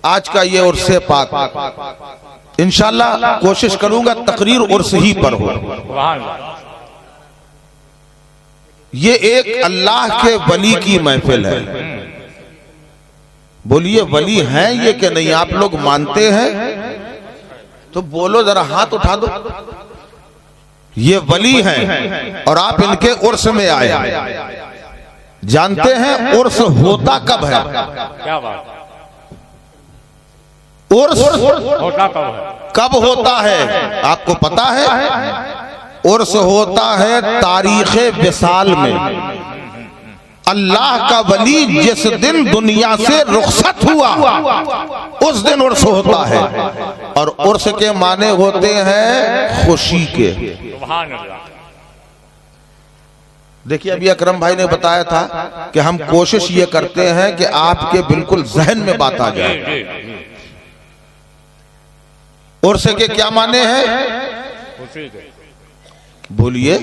आज का ये उर्से पाक इंशाअल्लाह कोशिश करूंगा तकरीर उर्स ही पर हो। ये एक अल्लाह के वली की महफिल है। बोलिए वली हैं ये कि नहीं? आप लोग मानते हैं तो बोलो, जरा हाथ उठा दो। ये वली हैं और आप इनके उर्स में आए। जानते हैं उर्स होता कब है? क्या बात? उर्स होता कब है? कब होता है आपको पता है? उर्स होता है तारीखे विसाल में। अल्लाह का वली जिस दिन दुनिया से रुखसत हुआ उस दिन उर्स होता है। और उर्स के माने होते हैं खुशी के। देखिए अभी अकरम भाई ने बताया था कि हम कोशिश ये करते हैं कि आपके बिल्कुल जहन में बात आ जाए। उर्स के क्या माने हैं? बोलिए।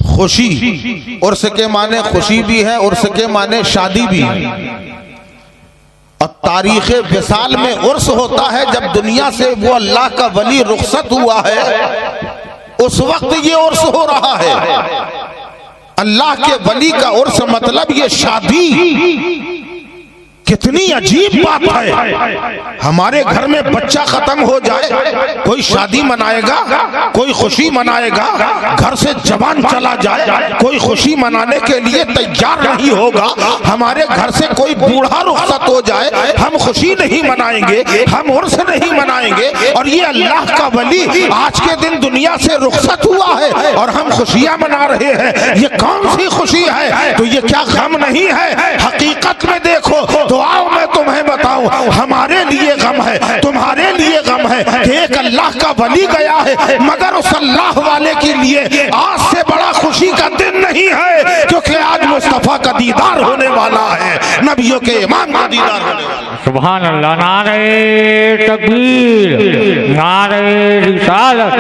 खुशी। उर्स के माने खुशी भी है, उर्स के माने शादी भी है। और तारीखे विसाल में उर्स होता है जब दुनिया से वो अल्लाह का वली रुखसत हुआ है, उस वक्त ये उर्स हो रहा है। अल्लाह के वली का उर्स मतलब ये शादी। कितनी अजीब बात है। हमारे घर में बच्चा खत्म हो जाए, कोई शादी मनाएगा, कोई खुशी मनाएगा। घर से जवान चला जाए, कोई खुशी मनाने के लिए तैयार नहीं होगा। हमारे घर से कोई बूढ़ा रुखसत हो जाए, हम खुशी नहीं मनाएंगे, हम उर्स नहीं मनाएंगे। और ये अल्लाह का वली आज के दिन दुनिया से रुखसत हुआ है और हम खुशियां मना रहे हैं। ये कौन सी खुशी है? तो ये क्या गम नहीं है? हकीकत में देखो तो आओ मैं तुम्हें बताऊं, हमारे लिए गम है, तुम्हारे लिए गम है कि एक अल्लाह का वली गया है, मगर उस अल्लाह वाले के लिए आज से बड़ा खुशी का दिन नहीं है, क्योंकि आज मुस्तफा का दीदार होने वाला है, नबियों के इमाम का दीदार होने वाला है। सुभान अल्लाह। नारे तकबीर, नारे रिसालत,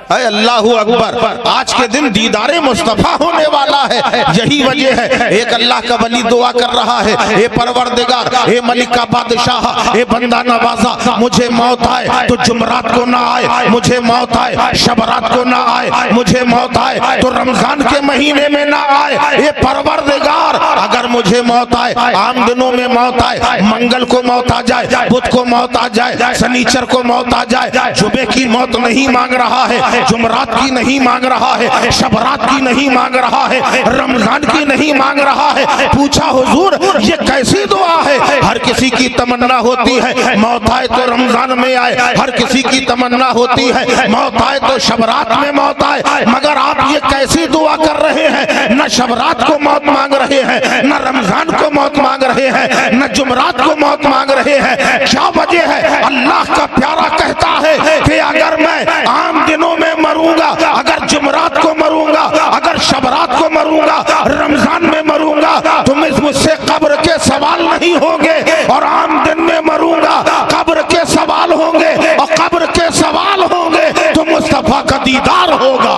अल्लाहू अकबर। आज के दिन दीदारे मुस्तफा होने वाला है। यही वजह है एक अल्लाह का वली दुआ कर रहा है, ए परवरदिगार, ए मलिक का बादशाह, ए बंदा नवाजा, मुझे मौत आए तो जुमरात को ना आए, मुझे मौत आए शबरात को ना आए, मुझे मौत आए तो रमजान के महीने में ना आए। ए परवरदिगार, अगर मुझे मौत आए, आम दिनों में मौत आए, मंगल को मौत आ जाए, बुध को मौत आ जाए, शनिचर को मौत आ जाए, जुमे की मौत नहीं मांग रहा है, जुमरात की नहीं मांग रहा है, शबरात की नहीं मांग रहा है, रमजान की नहीं मांग रहा है। पूछा हुजूर ये कैसी दुआ है? हर किसी की तमन्ना होती है मौत आए तो रमजान में आए, हर किसी की तमन्ना होती है मौत आए तो शबरात में मौत आए, मगर आप ये कैसी दुआ कर रहे हैं? न शबरात को मौत मांग रहे हैं, न रमजान को मौत मांग रहे हैं, न जुमरात को मौत मांग रहे हैं। क्या वजह है? अल्लाह का प्यारा कहता है कि अगर मैं आम दिनों में मरूंगा, अगर जुमरात को मरूंगा, अगर शबरात को मरूंगा, रमजान में मरूंगा, तो मुझसे कब्र के सवाल नहीं होंगे। और आम दिन में मरूंगा, कब्र के सवाल होंगे, और कब्र के सवाल होंगे तो मुस्तफा का दीदार होगा।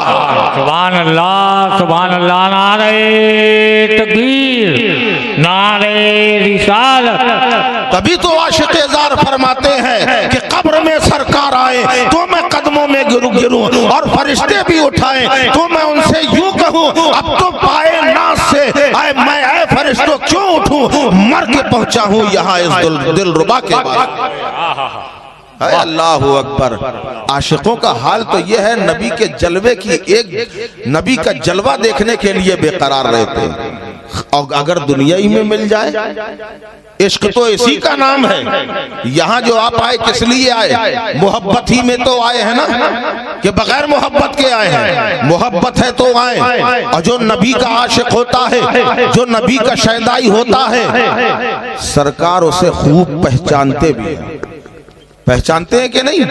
सुभान अल्लाह, सुभान अल्लाह। नारे तकबीर, नारे रिसालत। तभी तो आशिक़-ए-ज़ार फरमाते हैं कि कब्र में सरकार आए तो मैं कदमों में गिरूं और फरिश्ते भी उठाएं तो मैं उनसे यूं कहूं, अब तो पाए नाज से आए मैं आए फरिश्तों क्यों उठूं, मर के पहुंचा हूं यहाँ इस दिलरुबा के बाद। अल्लाहू अकबर। आशिकों का हाल तो यह है, नबी के जलवे की, एक नबी का जलवा देखने के लिए बेकरार रहते हैं। और अगर दुनिया ही में मिल जाए, इश्क तो इसी का नाम है। यहाँ जो आप आए किस लिए आए? मोहब्बत ही में तो आए हैं ना, कि बगैर मोहब्बत के आए हैं? मोहब्बत है तो आए। और जो नबी का आशिक होता है, जो नबी का शैदाई होता है, सरकार उसे खूब पहचानते भी हैं। पहचानते हैं कि नहीं?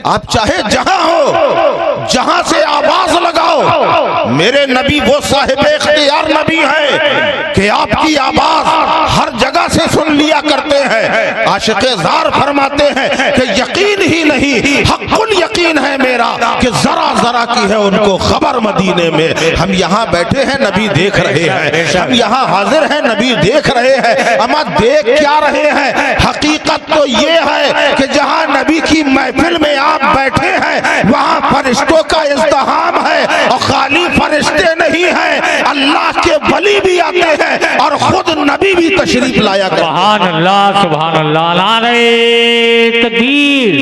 आप चाहे जहां हो, जहां से आवाज लगाओ, मेरे नबी वो साहिब इख्तियार नबी है कि आपकी आवाज हर जगह से सुन लिया करते हैं। आशिक़े ज़ार फरमाते हैं कि यकीन ही नहीं हक़्क़ुल यकीन है मेरा कि जरा जरा की है उनको खबर मदीने में। हम यहाँ बैठे हैं, नबी देख रहे हैं, हम यहाँ हाजिर हैं, नबी देख रहे हैं। अमा देख क्या रहे हैं? हकीकत तो ये है कि जहाँ नबी की महफिल में आप बैठे हैं वहाँ फरिश्तों का इज़्तिहाम है, और खाली फरिश्ते नहीं हैं, अल्लाह के वली भी आते हैं और खुद नबी भी तशरीफ लाया करते हैं। सुभान अल्लाह, सुभान अल्लाह। नारे तकबीर,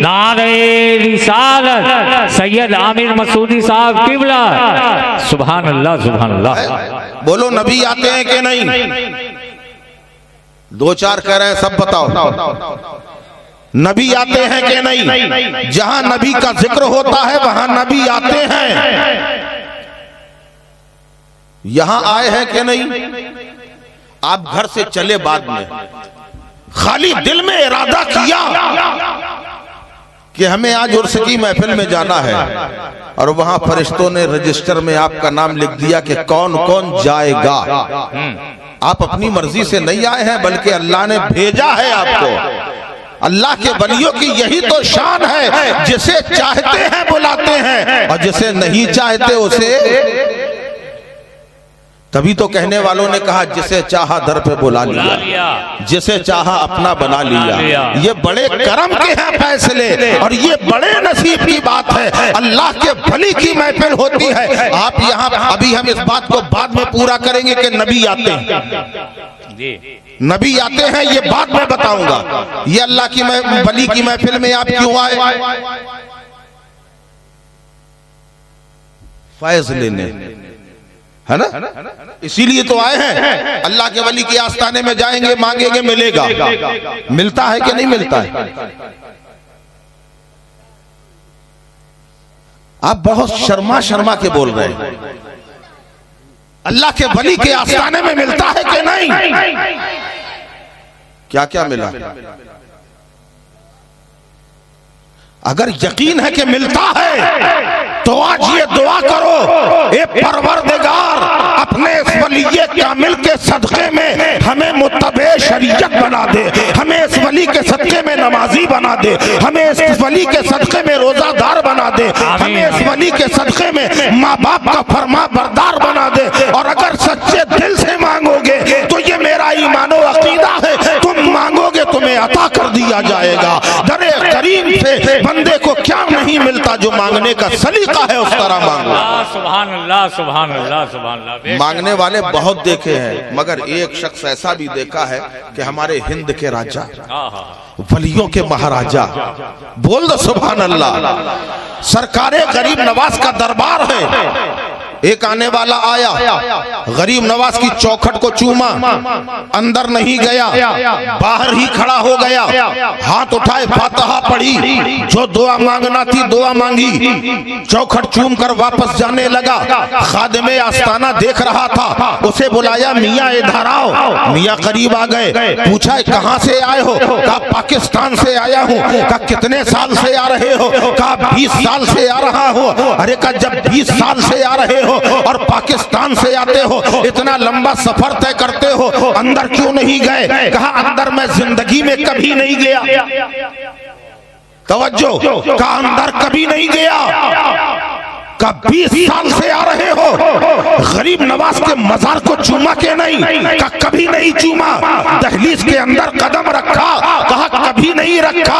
नारे रिसालत, सैयद आमिर मसूदी साहब किबला। सुभान अल्लाह, सुभान अल्लाह। बोलो नबी आते हैं कि नहीं? दो चार कह रहे हैं, सब बताओ नबी आते हैं कि नहीं? जहां नबी का जिक्र होता है वहां नबी आते हैं। यहां आए हैं कि नहीं? आप घर से चले बाद में खाली दिल में इरादा किया कि हमें आज उर्स की महफिल में जाना है, और वहां फरिश्तों ने रजिस्टर में आपका नाम लिख दिया कि कौन कौन जाएगा। आप अपनी मर्जी से नहीं आए हैं, बल्कि अल्लाह ने भेजा है आपको। अल्लाह के वलियों की यही तो शान है, जिसे चाहते हैं बुलाते हैं और जिसे नहीं चाहते उसे। तभी तो कहने वालों ने कहा जिसे चाहा दर पे बुला लिया, जिसे चाहा अपना बना लिया। ये बड़े करम के हैं फैसले, और ये बड़े नसीब की बात है। अल्लाह के वली की महफिल होती है। आप यहाँ अभी हम इस बात को बाद में पूरा करेंगे कि नबी आते हैं, नबी आते हैं, ये बात मैं बताऊंगा। ये अल्लाह की वली की महफिल में आप क्यों आए? फैज लेने, है ना? इसीलिए तो आए हैं। अल्लाह के वली के आस्थाने में जाएंगे, मांगेंगे, मिलेगा। मिलता है कि नहीं मिलता है? आप बहुत शर्मा शर्मा के बोल रहे हैं। अल्लाह के वली के आस्थाने में मिलता है कि नहीं? क्या क्या मिला? अगर यकीन है कि मिलता है तो आज ये दुआ करो, ए परवरदिगार अपने इस वलीये कामिल के सदक़े में हमें मुत्तबे शरीयत बना दे, हमें इस वली के सदक़े में नमाजी बना दे, हमें इस वली के सदक़े में रोजादार बना दे, हमें इस वली के सदक़े में माँ बाप का फरमा बरदार बना दे। और अगर सच्चे दिल से मांगोगे तो ये मेरा ईमानो अकीदा है, तुम मांगोगे तुम्हें अता कर दिया जाएगा। दरे करीम से बंदे को क्या नहीं मिलता, जो मांगने का सलीका है उस तरह मांगो। सुभान अल्लाह, सुभान अल्लाह, सुभान अल्लाह। मांगने वाले बहुत देखे हैं, मगर एक शख्स ऐसा भी देखा है कि हमारे हिंद के राजा, वलियों के महाराजा, बोल दो सुभान अल्लाह। सरकारे गरीब नवाज का दरबार है। एक आने वाला आया, गरीब नवाज की चौखट को चूमा, अंदर नहीं गया, बाहर ही खड़ा हो गया, हाथ उठाए फातिहा पढ़ी, जो दुआ मांगना थी दुआ मांगी, चौखट चूम कर वापस जाने लगा। खादिमे आस्ताना देख रहा था, उसे बुलाया, मियाँ इधर आओ। मियाँ करीब आ गए, पूछा कहाँ से आए हो? कहा पाकिस्तान से आया हूँ। कहा कितने साल से आ रहे हो? कहा 20 साल से आ रहा हूँ। अरे कहा जब 20 साल से आ रहे हो और पाकिस्तान से आते हो, इतना लंबा सफर तय करते हो, अंदर क्यों नहीं गए? कहा अंदर मैं जिंदगी में कभी नहीं गया। तवज्जो, कहा अंदर कभी नहीं गया। का 20 साल से आ रहे हो, गरीब नवाज के मजार को चूमा के नहीं? का कभी नहीं चूमा। दहलीज के अंदर कदम रखा? कहा कभी नहीं रखा।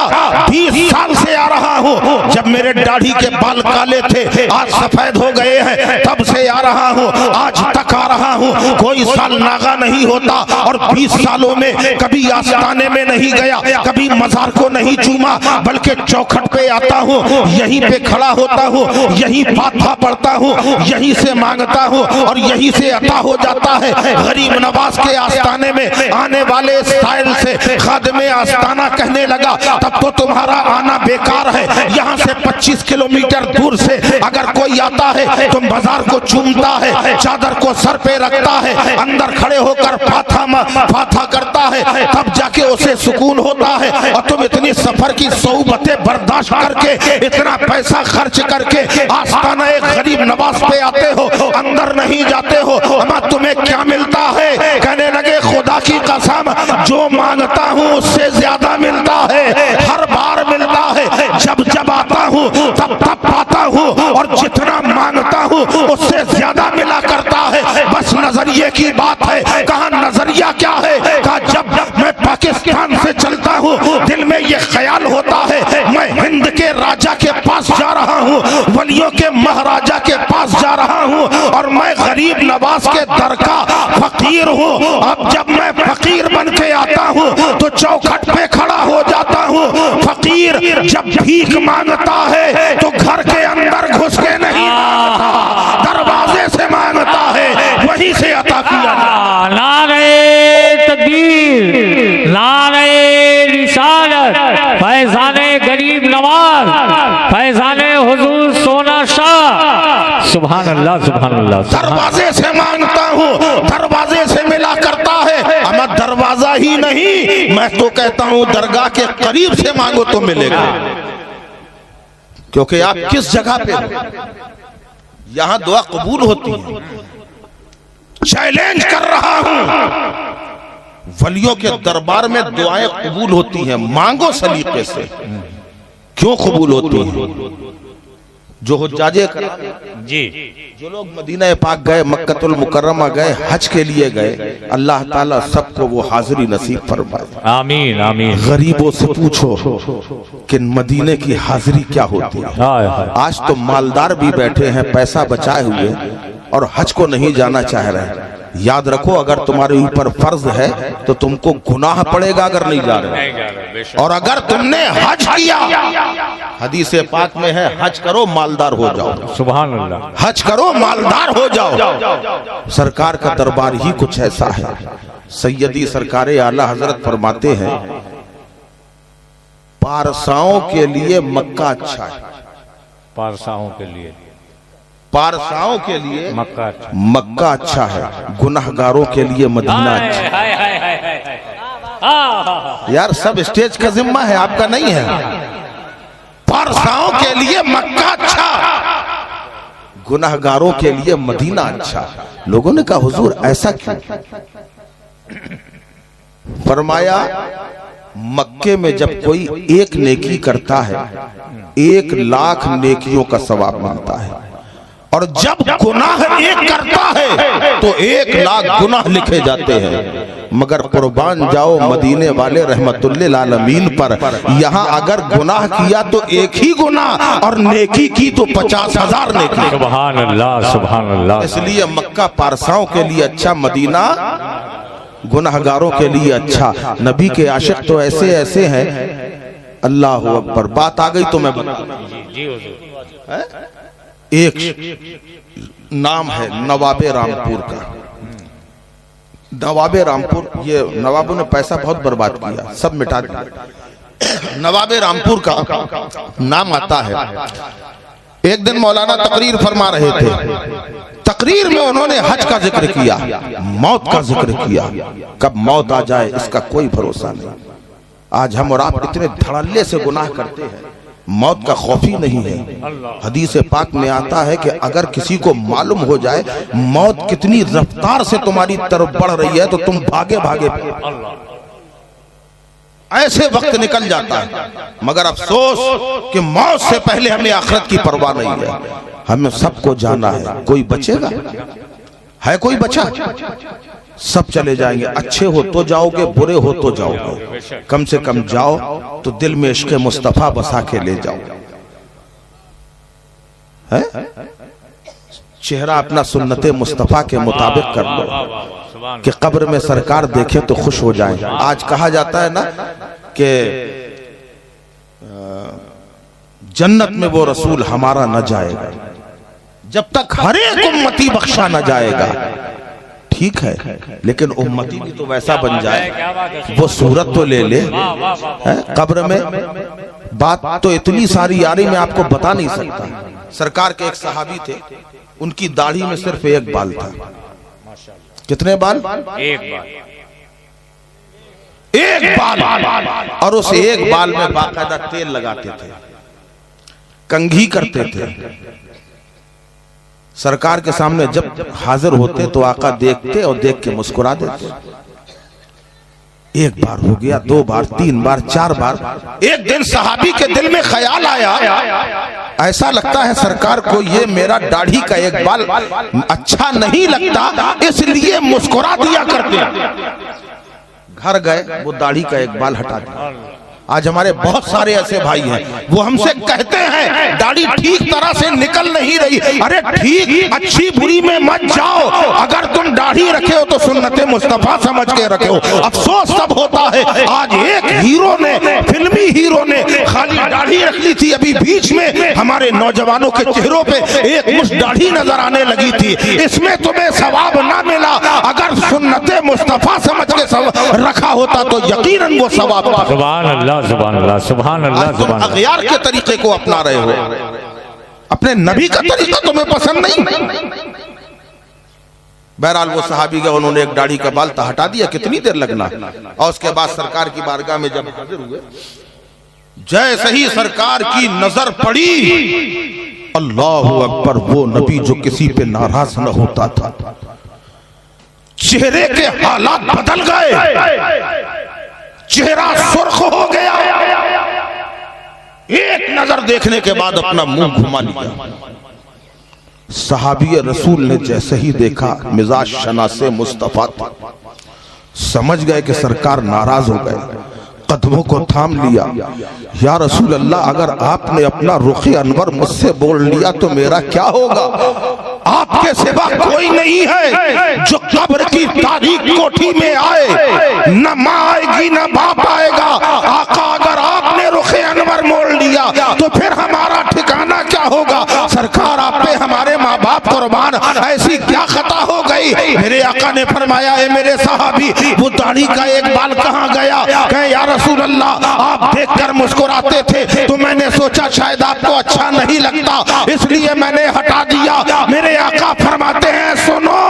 20 साल से आ रहा हूँ, जब मेरे दाढ़ी के बाल काले थे आज सफेद हो गए हैं, तब से आ रहा हूँ, आज तक आ रहा हूँ। कोई साल नागा नहीं होता, और 20 सालों में कभी आस्ताने में नहीं गया, कभी मजार को नहीं चूमा, बल्कि चौखट पे आता हूँ, यहीं पे खड़ा होता हूँ, यहीं फातिहा पढ़ता हूँ, यहीं से मांगता हूँ और यहीं से अता हो जाता है। गरीब नवाज के आस्ताने में आने वाले स्टाइल से खादिमे आस्ताना कहने लगा, तब तो तुम्हारा आना बेकार है। यहाँ से 25 किलोमीटर दूर से अगर कोई आता है तो बाजार को चूमता है, चादर को सर पे रखता है, अंदर खड़े होकर फाथा करता है, तब जाके उसे सुकून होता है। और तुम इतनी सफर की सोबतें बर्दाश्त करके, इतना पैसा खर्च करके आस्ताना एक गरीब नवाज पे आते हो, अंदर नहीं जाते हो, अमा तुम्हें क्या मिलता है? कहने लगे खुदा की कसम, जो मांगता हूँ उससे ज्यादा हूँ तब तब पाता हूँ, और जितना मांगता हूँ उससे ज्यादा मिला करता है। बस नजरिए की बात है। कहा नजरिया क्या है? कहा जब मैं पाकिस्तान से चलता हूँ दिल में ये ख्याल होता है मैं हिंद के राजा के पास जा रहा हूँ, वलियों के महाराजा के पास जा रहा हूँ, और मैं गरीब नवाज के दर का फकीर हूँ। अब जब मैं फकीर बन के आता हूँ तो चौखट पे खड़ा हो जाता हूँ। फकीर जब भीख मांगता है तो घर के अंदर घुस के नहीं मांगता, दरवाजे से मांगता है, वहीं से अता किया। नारे तकबीर, नारे रिसालत, फैज़ाने गरीब नवाज, फैज़ाने हुजूर सोना शाह। सुभान अल्लाह, सुभान अल्लाह। दरवाजे से मांगता हूँ, दरवाजे से मिला करता है। अमर दरवाजा ही नहीं, मैं तो कहता हूँ दरगाह के करीब से मांगो तो मिलेगा। क्योंकि आप किस जगह पे हो, यहां दुआ कबूल होती है। चैलेंज कर रहा हूं, वलियों के दरबार में दुआएं कबूल होती हैं। मांगो सलीके से। क्यों कबूल होती हैं? जो हुज्जाजे जी, जो लोग मदीना पाक गए, मक्कतुल मुकर्रमा गए, हज के लिए गए, अल्लाह ताला सबको वो हाजिरी नसीब फरमाए। आमीन आमीन। गरीबों से पूछो कि मदीने की हाजिरी क्या होती है। आज तो मालदार भी बैठे हैं पैसा बचाए हुए और हज को नहीं जाना चाह रहे। याद रखो, अगर तुम्हारे ऊपर फर्ज है तो तुमको गुनाह पड़ेगा अगर नहीं जा रहे। और अगर तुमने हज किया, हदीस पाक में है हज करो मालदार हो जाओ। सुभान अल्लाह। हज करो मालदार हो जाओ। सरकार का दरबार ही कुछ ऐसा है। सैयदी सरकारे आला हजरत फरमाते हैं पारसाओं के लिए मक्का अच्छा है। पारसाओं के लिए, पारसाओं के लिए मक्का मक्का अच्छा है, गुनाहगारों के लिए मदीना अच्छा है। यार सब स्टेज का जिम्मा है, आपका नहीं है। पारसाओं के लिए मक्का अच्छा, गुनाहगारों के लिए मदीना अच्छा। लोगों ने कहा हुजूर ऐसा क्यों? फरमाया मक्के में जब कोई एक नेकी करता है 1 लाख नेकियों का सवाब मिलता है, और जब गुनाह एक करता है तो 1 लाख गुनाह लिखे जाते हैं। मगर कुर्बान जाओ मदीने वाले रहमतुल्लिल आलमीन पर, यहाँ अगर गुनाह किया तो 1 ही गुनाह, और नेकी की तो 50,000 नेकी। सुभान अल्लाह, सुभान अल्लाह। इसलिए मक्का पारसाओं के लिए अच्छा, मदीना गुनाहगारों के लिए अच्छा। नबी के आशिक तो ऐसे ऐसे हैं, अल्लाह अकबर। बात आ गई तो मैं बता, एक नाम है नवाबे रामपुर का। नवाबे रामपुर, ये नवाबों ने पैसा बहुत बर्बाद किया, सब मिटा दिया। नवाबे रामपुर का नाम आता है। एक दिन मौलाना तकरीर फरमा रहे थे। तकरीर में उन्होंने हज का जिक्र किया, मौत का जिक्र किया। कब मौत आ जाए इसका कोई भरोसा नहीं। आज हम और आप इतने धड़ल्ले से गुनाह करते हैं, मौत का खौफ ही नहीं है। हदीस पाक में आता है कि अगर किसी को मालूम हो जाए मौत कितनी रफ्तार से तुम्हारी तरफ बढ़ रही है तो तुम भागे भागे ऐसे वक्त निकल जाता है। मगर अफसोस कि मौत से पहले हमें आखिरत की परवाह नहीं है। हमें सबको जाना है, कोई बचेगा? है कोई बचा? सब चले जाएंगे। अच्छे हो तो जाओगे, बुरे हो तो जाओगे। कम से कम जाओ तो दिल में इश्क़ मुस्तफा बसा के ले जाओ। है? चेहरा अपना सुन्नते मुस्तफा के मुताबिक कर लो कि कब्र में सरकार देखे तो खुश हो जाए। आज कहा जाता है ना कि जन्नत में वो रसूल हमारा न जाएगा जब तक हर एक उम्मती बख्शा न जाएगा। ठीक है, लेकिन उम्मती भी तो वैसा बन जाए, वो सूरत तो ले ले। कब्र में बात तो इतनी सारी यारी मैं आपको बता नहीं सकता। सरकार के एक सहाबी थे, उनकी दाढ़ी में सिर्फ 1 बाल था। कितने बाल? 1 बाल। 1 बाल। और उस 1 बाल में बाकायदा तेल लगाते थे, कंघी करते थे। सरकार के सामने जब हाजिर होते तो आका देखते और देख के मुस्कुरा देते। 1 बार हो गया, 2 बार, 3 बार, 4 बार। एक दिन सहाबी के दिल में ख्याल आया ऐसा लगता है सरकार को ये मेरा दाढ़ी का एक बाल अच्छा नहीं लगता, इसलिए मुस्कुरा दिया करते। घर गए वो दाढ़ी का एक बाल हटा दिया। आज हमारे बहुत सारे ऐसे भाई हैं, वो हमसे कहते हैं दाढ़ी ठीक तरह से निकल नहीं रही। अरे ठीक अच्छी बुरी में मत जाओ, अगर तुम दाढ़ी रखे हो तो सुन्नते मुस्तफा समझ के रखे हो। अफसोस तब होता है, आज एक हीरो ने, फिल्मी हीरो ने खाली दाढ़ी रख ली थी, अभी बीच में हमारे नौजवानों के चेहरों पे एक मुश्त दाढ़ी नजर आने लगी थी। इसमें तुम्हें सवाब ना मिला, अगर सुन्नते मुस्तफा समझ के रखा होता तो यकीनन वो सवाब। सुभान अल्लाह, सुभान अल्लाह, सुभान अल्लाह, सुभान अल्लाह। अगयार के तरीके को अपना रहे हो, अपने नबी का तरीका तुम्हें पसंद नहीं। बहरहाल वो सहाबी गए, उन्होंने एक दाढ़ी का बाल हटा दिया, कितनी देर लगना। और उसके बाद सरकार की बारगाह में जब हाजिर हुए, जैसे ही सरकार की नजर पड़ी, अल्लाह अकबर, वो नबी जो किसी पे नाराज न होता था, चेहरे के हालात बदल गए, चेहरा सुर्ख हो गया। एक नजर देखने के बाद अपना मुंह घुमा लिया। सहाबी रसूल ने जैसे ही देखा, मिजाज शनासे मुस्तफा था, समझ गए कि सरकार नाराज हो गए, कदमों को थाम लिया। या रसूल अल्लाह, अगर आपने अपना रुख अनवर मुझसे बोल लिया तो मेरा क्या होगा? आपके सिवा कोई नहीं है जो कब्र की तारीख कोठी में आए, न माँ आएगी न बाप आएगा। आका, अगर आपने रुख अनवर मोड़ लिया तो फिर हमारा ठिकाना क्या होगा? सरकार, आप पे हमारे माँ बाप कुर्बान, ऐसी क्या खता हो गई? मेरे आका ने फरमाया, ए मेरे साहबी, वो दाढ़ी का एक बाल कहाँ गया? कहे, या रसूल अल्लाह, आप देखकर मुस्कुराते थे तो मैंने सोचा शायद आपको अच्छा नहीं लगता, इसलिए मैंने हटा दिया। मेरे आका फरमाते हैं, सुनो,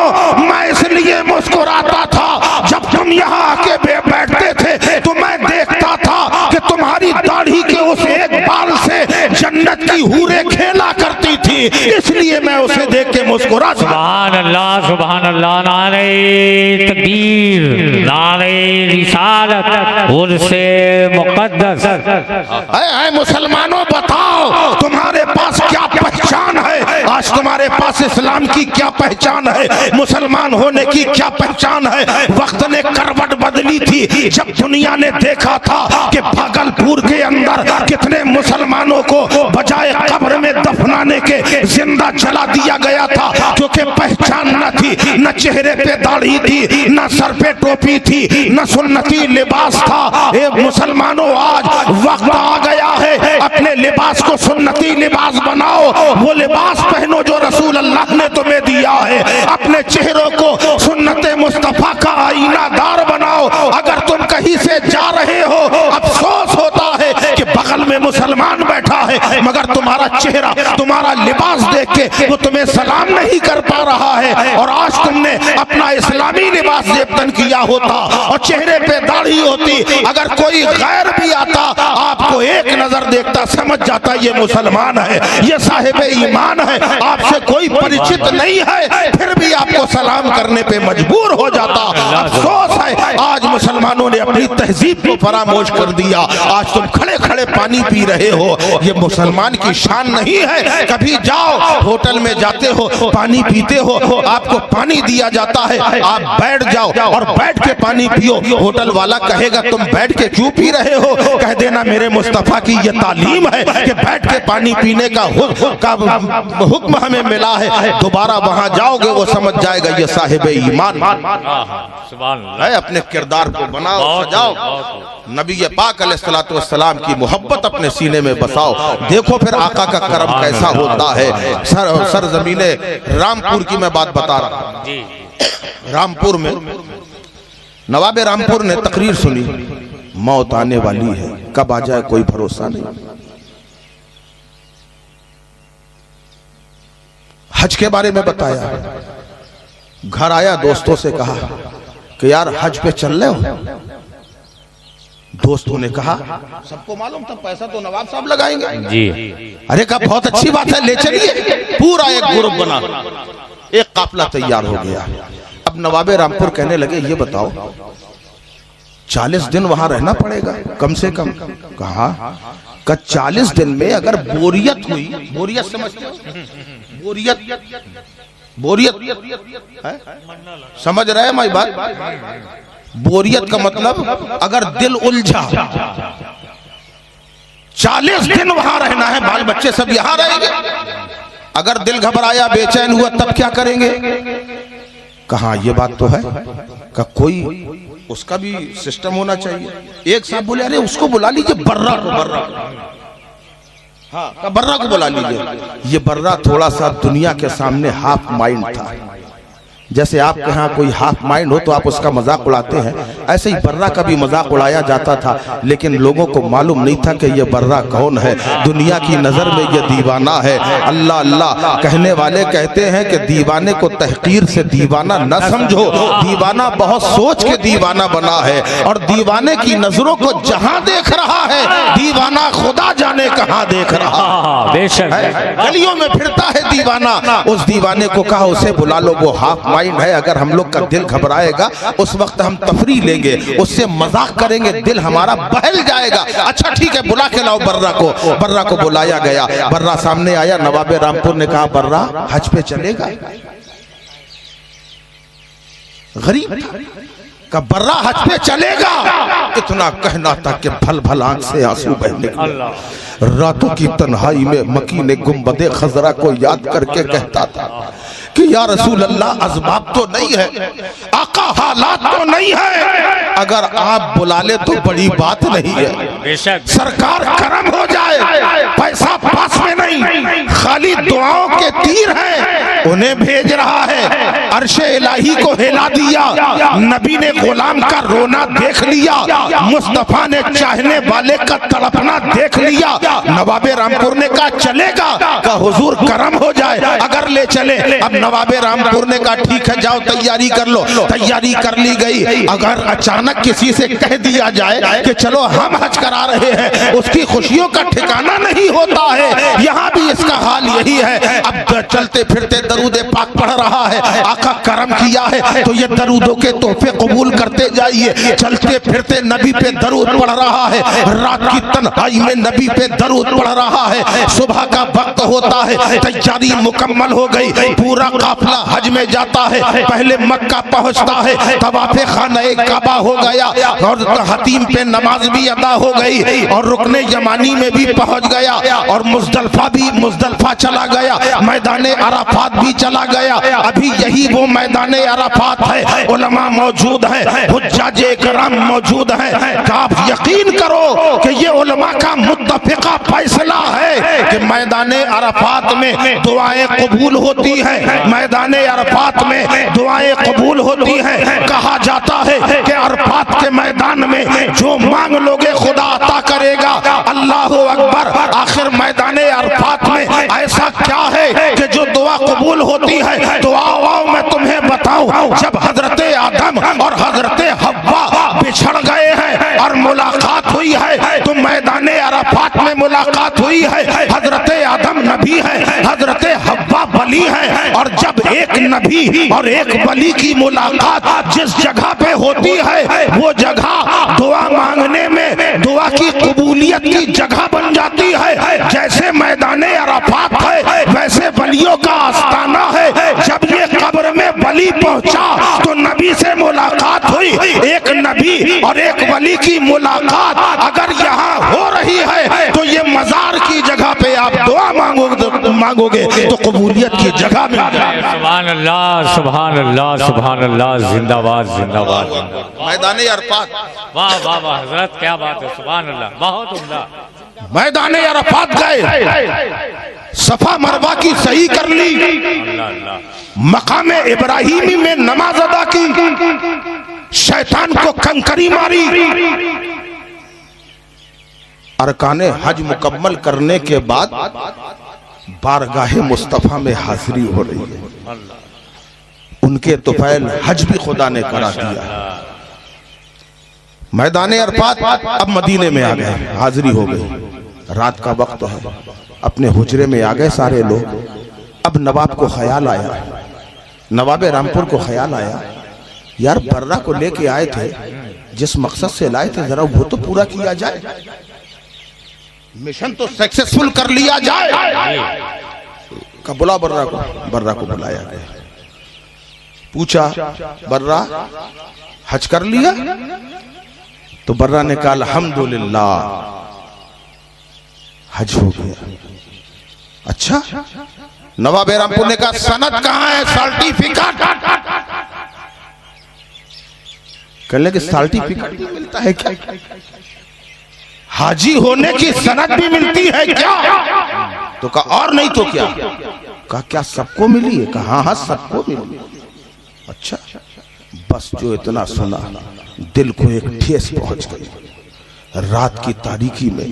मैं इसलिए मुस्कुराता था, जब तुम यहाँ आके बैठते थे तो मैं देखता था कि तुम्हारी दाढ़ी के उस एक बाल से जन्नत की हूरें खेला करती थी, इसलिए मैं उसे देख के मुस्कुरा। सुभान अल्लाह, सुभान अल्लाह, नारे तकबीर, नारे रिसालत, उर्से मुक़द्दस। ऐ मुसलमानों, बताओ तुम्हारे पास क्या पहचान है? आज तुम्हारे पास इस्लाम की क्या पहचान है? मुसलमान होने की क्या पहचान है? वक्त ने करवट बदली थी जब दुनिया ने देखा था कि भागलपुर के अंदर कितने मुसलमानों को बजाय कब्र में दफनाने के जिंदा जला दिया गया था, क्योंकि पहचान न थी, न चेहरे पे दाढ़ी थी, न सर पे टोपी थी, न सुन्नती लिबास था। ए मुसलमानों, आज वक्त आ गया है, अपने लिबास को सुन्नती लिबास बनाओ, वो लिबास पहनो जो रसूल अल्लाह ने तुम्हें दिया है। अपने चेहरों को सुन्नते मुस्तफा का आईनादार बनाओ। अगर तुम कहीं से जा रहे हो, अफसोस होता है कि बगल में मुसलमान बैठा है, मगर तुम्हारा चेहरा, तुम्हारा लिबास देख के वो तुम्हें सलाम नहीं कर पा रहा है। और आज तुमने अपना इस्लामी लिबास जेबतन किया होता और चेहरे पे दाढ़ी होती, अगर कोई गैर भी आता, आपको एक नजर देखता, समझ जाता ये मुसलमान है, ये साहिब ईमान है, आपसे कोई परिचित नहीं है, फिर भी आपको सलाम करने पे मजबूर हो जाता। अफसोस है, आज मुसलमानों ने अपनी तहजीब को फरामोश कर दिया। आज तुम खड़े खड़े पानी पी रहे हो, ये मुसलमान की शान नहीं है। कभी जाओ, होटल में जाते हो, पानी पीते हो, आपको पानी दिया जाता है, आप बैठ जाओ और बैठ के पानी पियो। होटल वाला कहेगा, तुम बैठ के क्यों पी रहे हो? कह देना, मेरे मुस्तफा की ये तालीम है कि बैठ के पानी पीने का हुक्म हमें मिला है। दोबारा वहां जाओगे, वो समझ जाएगा ये साहिब ईमान है। अपने किरदार को बनाओ, सजाओ, नबी पाक अलैहिस्सलातु वस्सलाम की मोहब्बत अपने सीने में बसाओ। देखो फिर आका का करम कैसा होता है। सर जमीने रामपुर की मैं बात बता रहा हूं। रामपुर में नवाबे रामपुर ने तकरीर सुनी, मौत आने वाली है, कब आ जाए कोई भरोसा नहीं। हज के बारे में बताया, घर आया, दोस्तों से कहा कि यार हज पे चल रहे हो? दोस्तों ने कहा, सबको मालूम था पैसा तो नवाब साहब लगाएंगे जी। अरे कहा बहुत अच्छी बात है, ले चलिए। पूरा एक ग्रुप बना, एक काफिला तैयार हो गया। अब नवाबे रामपुर कहने लगे, ये बताओ 40 दिन वहां रहना पड़ेगा कम से कम। कहा का 40 दिन में अगर बोरियत हुई, बोरियत समझते हो? बोरियत, बोरियत है? समझ रहे हैं मेरी बात? बोरियत का मतलब अगर दिल उलझा, 40 दिन वहां रहना है, बाल बच्चे सब यहां रहेंगे। अगर दिल घबराया, बेचैन हुआ, तब क्या करेंगे? कहा ये बात तो है का कोई उसका भी सिस्टम होना चाहिए। एक साहब बोले अरे उसको बुला लीजिए, बर्रा को, बर्रा, हाँ बर्रा को बुला लीजिए। ये बर्रा थोड़ा सा दुनिया के सामने हाफ माइंड था। जैसे आपके यहाँ कोई हाफ माइंड हो तो आप उसका मजाक उड़ाते हैं, ऐसे ही बर्रा का भी मजाक उड़ाया जाता था। लेकिन लोगों को मालूम नहीं था कि ये बर्रा कौन है। दुनिया की नजर में ये दीवाना है। अल्लाह अल्लाह कहने वाले कहते हैं कि दीवाने को तहकीर से दीवाना न समझो, दीवाना बहुत सोच के दीवाना बना है। और दीवाने की नजरों को जहां देख रहा है, दीवाना खुदा जाने कहां देख रहा है। गलियों में फिरता है दीवाना। उस दीवाने को कहा उसे बुला लो, वो हाफ माइंड है। अगर हम लोग का दिल घबराएगा उस वक्त हम तफरी लेंगे, उससे मजाक करेंगे, दिल हमारा बहल जाएगा। अच्छा ठीक है, बुला के लाओ बर्रा को। बर्रा को बुलाया गया, बर्रा सामने आया। नवाबे रामपुर ने कहा बर्रा हज पे चलेगा? गरीब का बर्रा हज पे चलेगा, इतना कहना था कि भल भल आंख से आंसू बहने लगे। रातों की तन्हाई में मकी ने गुंबदे खजरा को याद करके कहता था कि या रसूल अल्लाह, असबाब तो नहीं है, आका हालात तो नहीं है, अगर आप बुला ले तो बड़ी बात नहीं है। सरकार करम हो जाए, पैसा पास में नहीं, खाली दुआओं के तीर हैं, उन्हें भेज रहा है। अर्शे इलाही को हिला दिया, नबी ने गुलाम का रोना देख लिया, मुस्तफा ने चाहने वाले का तड़पना देख लिया। नवाबे रामपुर ने कहा चलेगा? का हुजूर करम हो जाए अगर ले चले। अब नवाबे रामपुर ने कहा ठीक है, जाओ तैयारी कर लो। तैयारी कर ली गई। अगर अचानक किसी से कह दिया जाए कि चलो हम हज करा रहे हैं, उसकी खुशियों का ठिकाना नहीं होता है। यहाँ भी इसका हाल यही है। अब चलते फिरते दरूद पाक पढ़ रहा है, आका करम किया है तो ये दरूदों के तोहफे कबूल करते जाइए। चलते फिरते नबी पे दरूद पढ़ रहा है, रात की तन्हाई में नबी पे दरूद पढ़ रहा है। सुबह का वक्त होता है, तैयारी मुकम्मल हो गई, पूरा काफिला हज में जाता है। पहले मक्का पहुंचता है, तवाफे खाने काबा हो गया और हतीम पे नमाज भी अदा हो गई और रुकने यमानी में भी पहुंच गया और मुजदलफा चला गया, मैदान अराफात भी चला गया। अभी यही वो मैदान अराफात है, उलमा मौजूद है, हुज्जाज इकराम मौजूद है। आप यकीन करो कि ये उलमा का मुत्तफिका फैसला है कि मैदान अराफात में दुआएं कबूल होती है, मैदान अराफात में दुआएं कबूल होती है। कहा जाता है कि अराफात के मैदान में जो मांग लोगे खुदा अता करेगा। अल्लाह अकबर। आखिर मैदान अराफात में ऐसा क्या है कि जो दुआ कबूल होती है? तो आओ मैं तुम्हें बताऊं। जब हजरत आदम और हजरत हव्वा बिछड़ गए हैं और मुलाकात हुई है, तो मैदान अराफात में मुलाकात हुई है। हजरत आदम नबी है, हजरत हव्वा वली है। और जब एक नबी और एक वली की मुलाकात जिस जगह पे होती है, वो जगह दुआ मांगने में, दुआ की कबूलियत की जगह बन जाती है। जैसे मैदान अराफात है, वैसे वलियों का आस्थाना है। जब ये कब्र में वली पहुंचा तो नबी से मुलाकात हुई। एक नबी और एक वली की मुलाकात अगर यहाँ हो रही है तो ये मजार की जगह पे आप दुआ मांगोगे तो कबूलियत की जगह मिल जाएगी। सुभान अल्लाह, सुभान अल्लाह, सुभान अल्लाह, जिंदाबाद जिंदाबाद। मैदान अराफात, वाह वाह वाह हजरत, क्या बात है, सुभान अल्लाह, बहुत उम्दा। मैदान अराफात गए, सफा मरवा की सही कर ली, मकाम इब्राहिमी में नमाज अदा की, शैतान को कंकरी मारी। अरकाने हज मुकम्मल करने के बाद बारगाहे मुस्तफा में हाजिरी हो रही है। उनके तुफैल हज भी खुदा ने करा दिया। मैदान अराफात अब मदीने में आ गए, हाजिरी हो गई। रात का वक्त है, अपने हुजरे में आ गए सारे लोग। अब नवाब को ख्याल आया, नवाबे रामपुर को ख्याल आया, यार बर्रा को लेके आए थे, जिस मकसद से लाए थे जरा वो तो पूरा किया जाए, मिशन तो सक्सेसफुल कर लिया जाए। का बुला बर्रा को बुलाया गया, पूछा बर्रा हज कर लिया? तो बर्रा ने कहा अल्हम्दुलिल्लाह हज हो गया। अच्छा, नवाब रामपुर ने कहा सनद कहां है, सर्टिफिकेट? कहने के सर्टिफिकेट भी मिलता है क्या? हाजी होने की सनद भी मिलती है क्या? तो कहा और नहीं तो क्या? कहा क्या सबको मिली है? कहा हाँ सबको मिली। अच्छा, बस जो इतना सुना दिल को एक ठेस पहुंच गई। रात की तारीकी में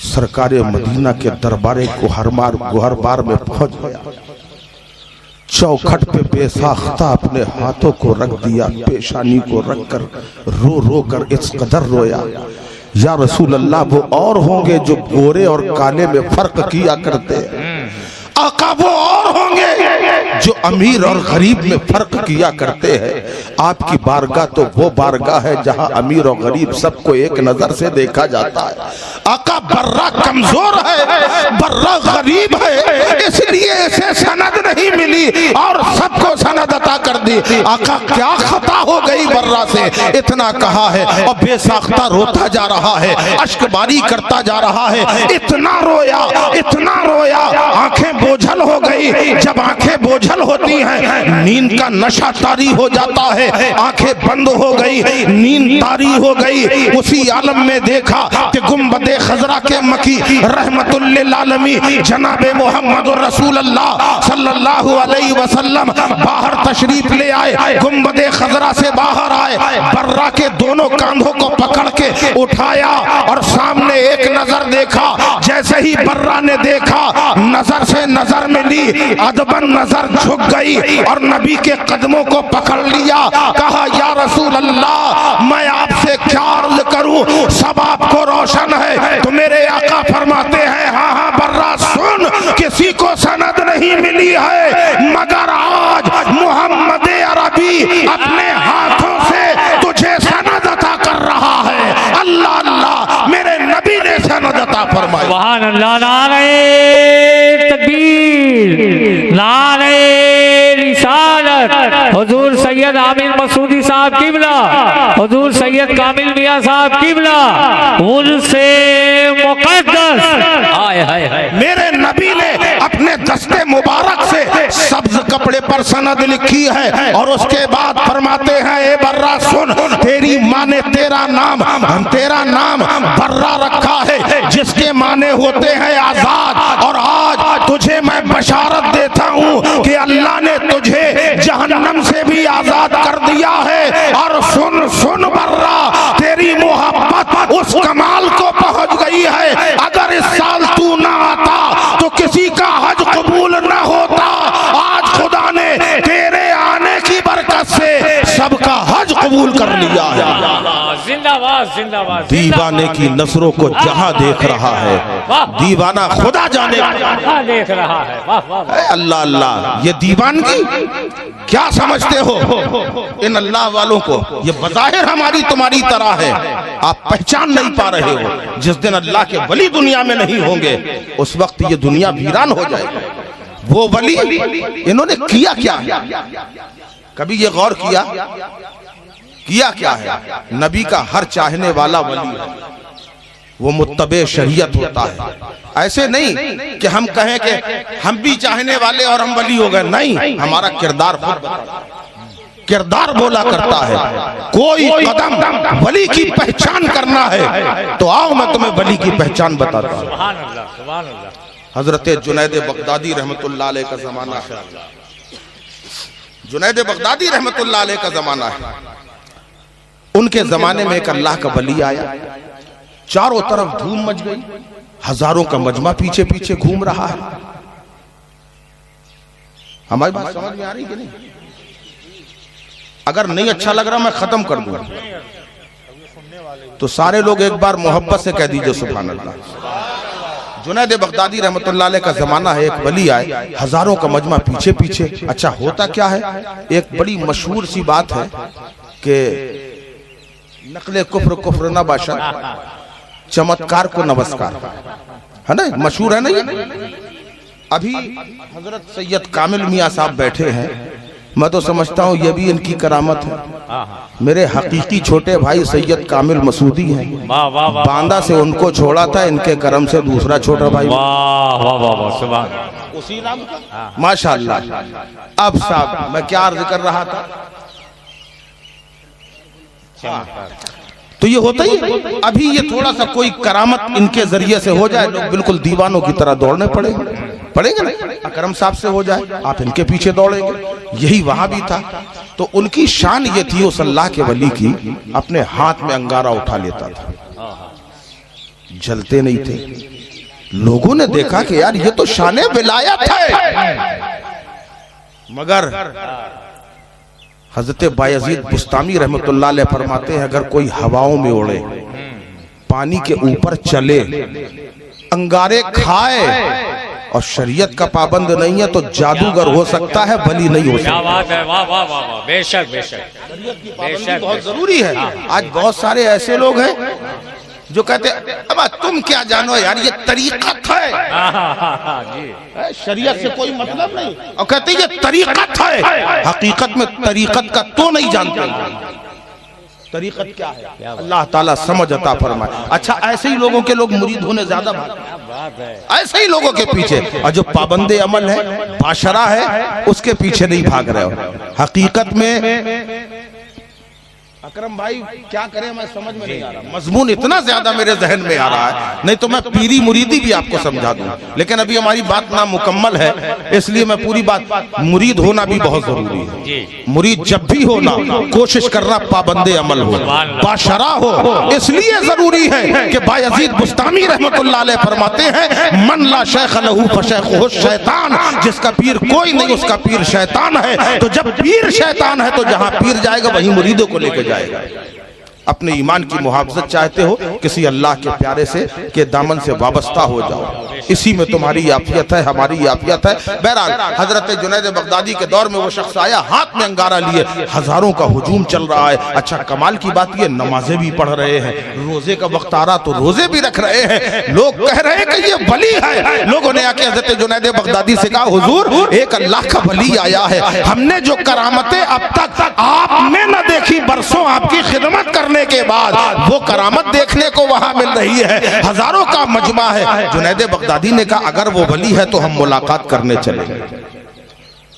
सरकारे मदीना के दरबारे गुहरबार में पहुंच गया। चौखट पे बेसाख्ता अपने हाथों को रख दिया, पेशानी को रखकर रो रो कर इस कदर रोया, या रसूल अल्लाह वो और होंगे जो गोरे और काले में फर्क किया करते हैं, आका वो और होंगे जो अमीर और गरीब में फर्क किया करते हैं। आपकी बारगाह तो वो बारगाह है जहां अमीर और गरीब सबको एक नजर से देखा जाता है। आका बर्रा कमजोर है, बर्रा गरीब है, इसलिए इसे सनद नहीं मिली और सबको सनद अता कर दी। आका क्या खता हो गई बर्रा से? इतना कहा है और बेसाख्ता रोता जा रहा है, अश्कबारी करता जा रहा है। इतना रोया आंखें बोझल हो गई। जब आंखें बोझल होती हैं नींद का नशा तारी हो जाता है, आंखें बंद हो गई, नींद तारी हो गई। उसी आलम में देखा कि गुंबदे खजरा के मकी रहमतुल लिल आलमीन जनाबे मोहम्मद रसूल अल्लाह सल्लल्लाहु अलैहि वसल्लम बाहर तशरीफ ले आए। गुंबदे खजरा से बाहर आए, बर्रा के दोनों कांधों को पकड़ के उठाया और सामने एक नजर देखा। जैसे ही बर्रा ने देखा नजर से नजर मिली, अदबन नजर झुक गई और नबी के कदमों को पकड़ लिया। कहा या रसूल अल्लाह मैं आपसे क्या अर्ज करूं, सब आपको रोशन है। तो मेरे आका फरमाते हैं हाँ बर्रा सुन, किसी को सनद नहीं मिली है मगर आज मोहम्मद अरबी अपने हाथों से तुझे सनद अता कर रहा है। अल्लाह अल्लाह, मेरे नबी ने सनद अता फरमाई। सुभान अल्लाह, नारे तकबीर, नारे रिसालत। हुजूर सैयद आमिर मसूदी साहब किबला, हुजूर सैयद कामिल मियां साहब किबला, उनसे मुकद्दस। हाय हाय हाय, मेरे नबी ने अपने दस्ते मुबारक से सब्ज कपड़े पर सनद लिखी है और उसके बाद फरमाते हैं ए बर्रा सुन, तेरी माँ ने तेरा नाम बर्रा रखा है जिसके माने होते हैं आजाद। और आज तुझे मैं बशारत देता हूँ कि अल्लाह ने तुझे जहन्नम से भी आजाद कर दिया है। और सुन सुन बर्रा, तेरी मोहब्बत उस कमाल को पहुंच गई है, अगर इस साल तू ना आता तो किसी का हज कबूल ना होता। आज खुदा ने तेरे आने की बरकत से सबका हज कबूल कर लिया है। जिंदाबाद जिंदाबाद। दीवाने की नजरों को जहां देख रहा है, दीवाना खुदा जाने देख रहा है। वाह वाह, अल्लाह अल्लाह। ये दीवानगी क्या समझते हो इन अल्लाह वालों को? ये बज़ाहिर हमारी तुम्हारी तरह है, आप पहचान नहीं पा रहे हो। जिस दिन अल्लाह के वली दुनिया में नहीं होंगे उस वक्त ये दुनिया वीरान हो जाएगी। वो वली इन्होंने किया क्या है, कभी ये गौर किया क्या है? नबी का हर चाहने वाला वली है, वो मुत्तबे शरीयत होता है। ऐसे नहीं कि हम कहें कि हम भी चाहने वाले और हम वली हो गए, नहीं, हमारा किरदार बोला करता है। कोई कदम वली की पहचान करना है तो आओ मैं तुम्हें वली की पहचान बताता हूँ। सुभान अल्लाह सुभान अल्लाह। हजरत जुनैद बगदादी रहमतुल्लाह अलैह का जमाना है। जुनैद बगदादी रहमतुल्लाह अलैह का जमाना है। उनके जमाने में एक अल्लाह का वली आया, चारों तरफ धूम मच गई, हजारों का मजमा पीछे पीछे घूम रहा है। हमारी बात समझ में आ रही कि नहीं? अगर नहीं अच्छा लग रहा मैं खत्म कर दूंगा तो सारे लोग एक बार मोहब्बत से कह दीजिए सुभान अल्लाह। जुनैद बगदादी रहमतुल्लाह अलैह का जमाना है, एक वली आए, हजारों का मजमा पीछे पीछे। अच्छा होता क्या है, एक बड़ी मशहूर सी बात है कि नकले कुफ्र कुफ्र न बाशा, चमत्कार को नमस्कार, है ना, मशहूर है ना ये। अभी हजरत सैयद कामिल मियाँ साहब बैठे हैं, मैं तो समझता हूँ ये भी इनकी करामत है। मेरे हकीकी छोटे भाई सैयद कामिल मसूदी हैं, बांदा से उनको छोड़ा था, इनके करम से दूसरा छोटा भाई, उसी नाम का, माशाअल्लाह। अब साहब मैं क्या अर्ज कर रहा था, तो ये होता ही है। अभी ये थोड़ा सा कोई करामत इनके जरिए से हो जाए, लोग बिल्कुल दीवानों की तरह दौड़ने पड़ेगा ना। अकरम साहब से हो जाए, आप इनके पीछे दौड़ेंगे। यही वहां भी था। तो उनकी शान ये थी, उस अल्लाह के वली की, अपने हाथ में अंगारा उठा लेता था, जलते नहीं थे। लोगों ने देखा कि यार ये तो शाने विलायत है, मगर हजरत बायजीद बुस्तामी रहमतुल्लाह अलैह फरमाते हैं, अगर कोई हवाओं में उड़े, पानी के ऊपर चले, अंगारे खाए और शरीयत का पाबंद नहीं है, तो जादूगर हो सकता है, वली नहीं हो सकता। क्या बात है, वाह वाह वाह वाह, बेशक बेशक, शरीयत की पाबंदी बहुत जरूरी है। आज बहुत सारे ऐसे लोग हैं जो कहते हैं अब तुम क्या जानो यार, ये तरीकत है, जी, शरीयत से कोई मतलब नहीं, और कहते हैं ये तरीकत है। हकीकत में तरीकत का तो नहीं जानते, तरीकत क्या है, अल्लाह ताला समझ अता फरमाए। अच्छा, ऐसे ही लोगों के लोग मुरीद होने ज्यादा भागते हैं, ऐसे ही लोगों के पीछे, और जो पाबंदे अमल है, बाशरा है, उसके पीछे नहीं भाग रहे हो। हकीकत में अकरम भाई क्या करें, मैं समझ में नहीं आ रहा, मजमून इतना ज्यादा मेरे जहन में आ रहा है, नहीं तो मैं पीरी मुरीदी भी आपको समझा दूं, लेकिन अभी हमारी बात ना मुकम्मल है, इसलिए मैं पूरी बात, मुरीद होना भी बहुत जरूरी है। मुरीद जब भी होना, कोशिश करना पाबंदे अमल हो, बाशरा हो, इसलिए जरूरी है कि बायजीद बुस्तामी रहमतुल्लाह अलैह फरमाते हैं, मन ला शेख लहू फशैखुहु शैतान, जिसका पीर कोई नहीं उसका पीर शैतान है। तो जब पीर शैतान है, तो जहां पीर जाएगा वहीं मुरीदों को लेकर जाएगा। अपने ईमान की मुहाफजत चाहते हो, किसी अल्लाह के प्यारे से के दामन से वाबस्ता हो जाओ, इसी में तुम्हारी याफियत है, हमारी याफियत है। बहरहाल हजरत जुनैद बगदादी के दौर में वो शख्स आया, हाथ में अंगारा लिए, हजारों का हुजूम चल रहा है। अच्छा, कमाल की बात ये, नमाजें भी पढ़ रहे हैं, रोजे का वक्त आ रहा तो रोजे भी रख रहे हैं। लोग कह रहे हैं कि ये वली है। लोगों ने आके हजरत जुनैद बगदादी से कहा, हुजूर एक अल्लाह का वली आया है, हमने जो करामतें अब तक आप में न देखी, बरसों आपकी खिदमत करने के बाद वो करामत देखने को वहां मिल रही है, हजारों का मजमा है। जुनैद बगदादी ने कहा, अगर वो वली है तो हम मुलाकात करने चलेंगे,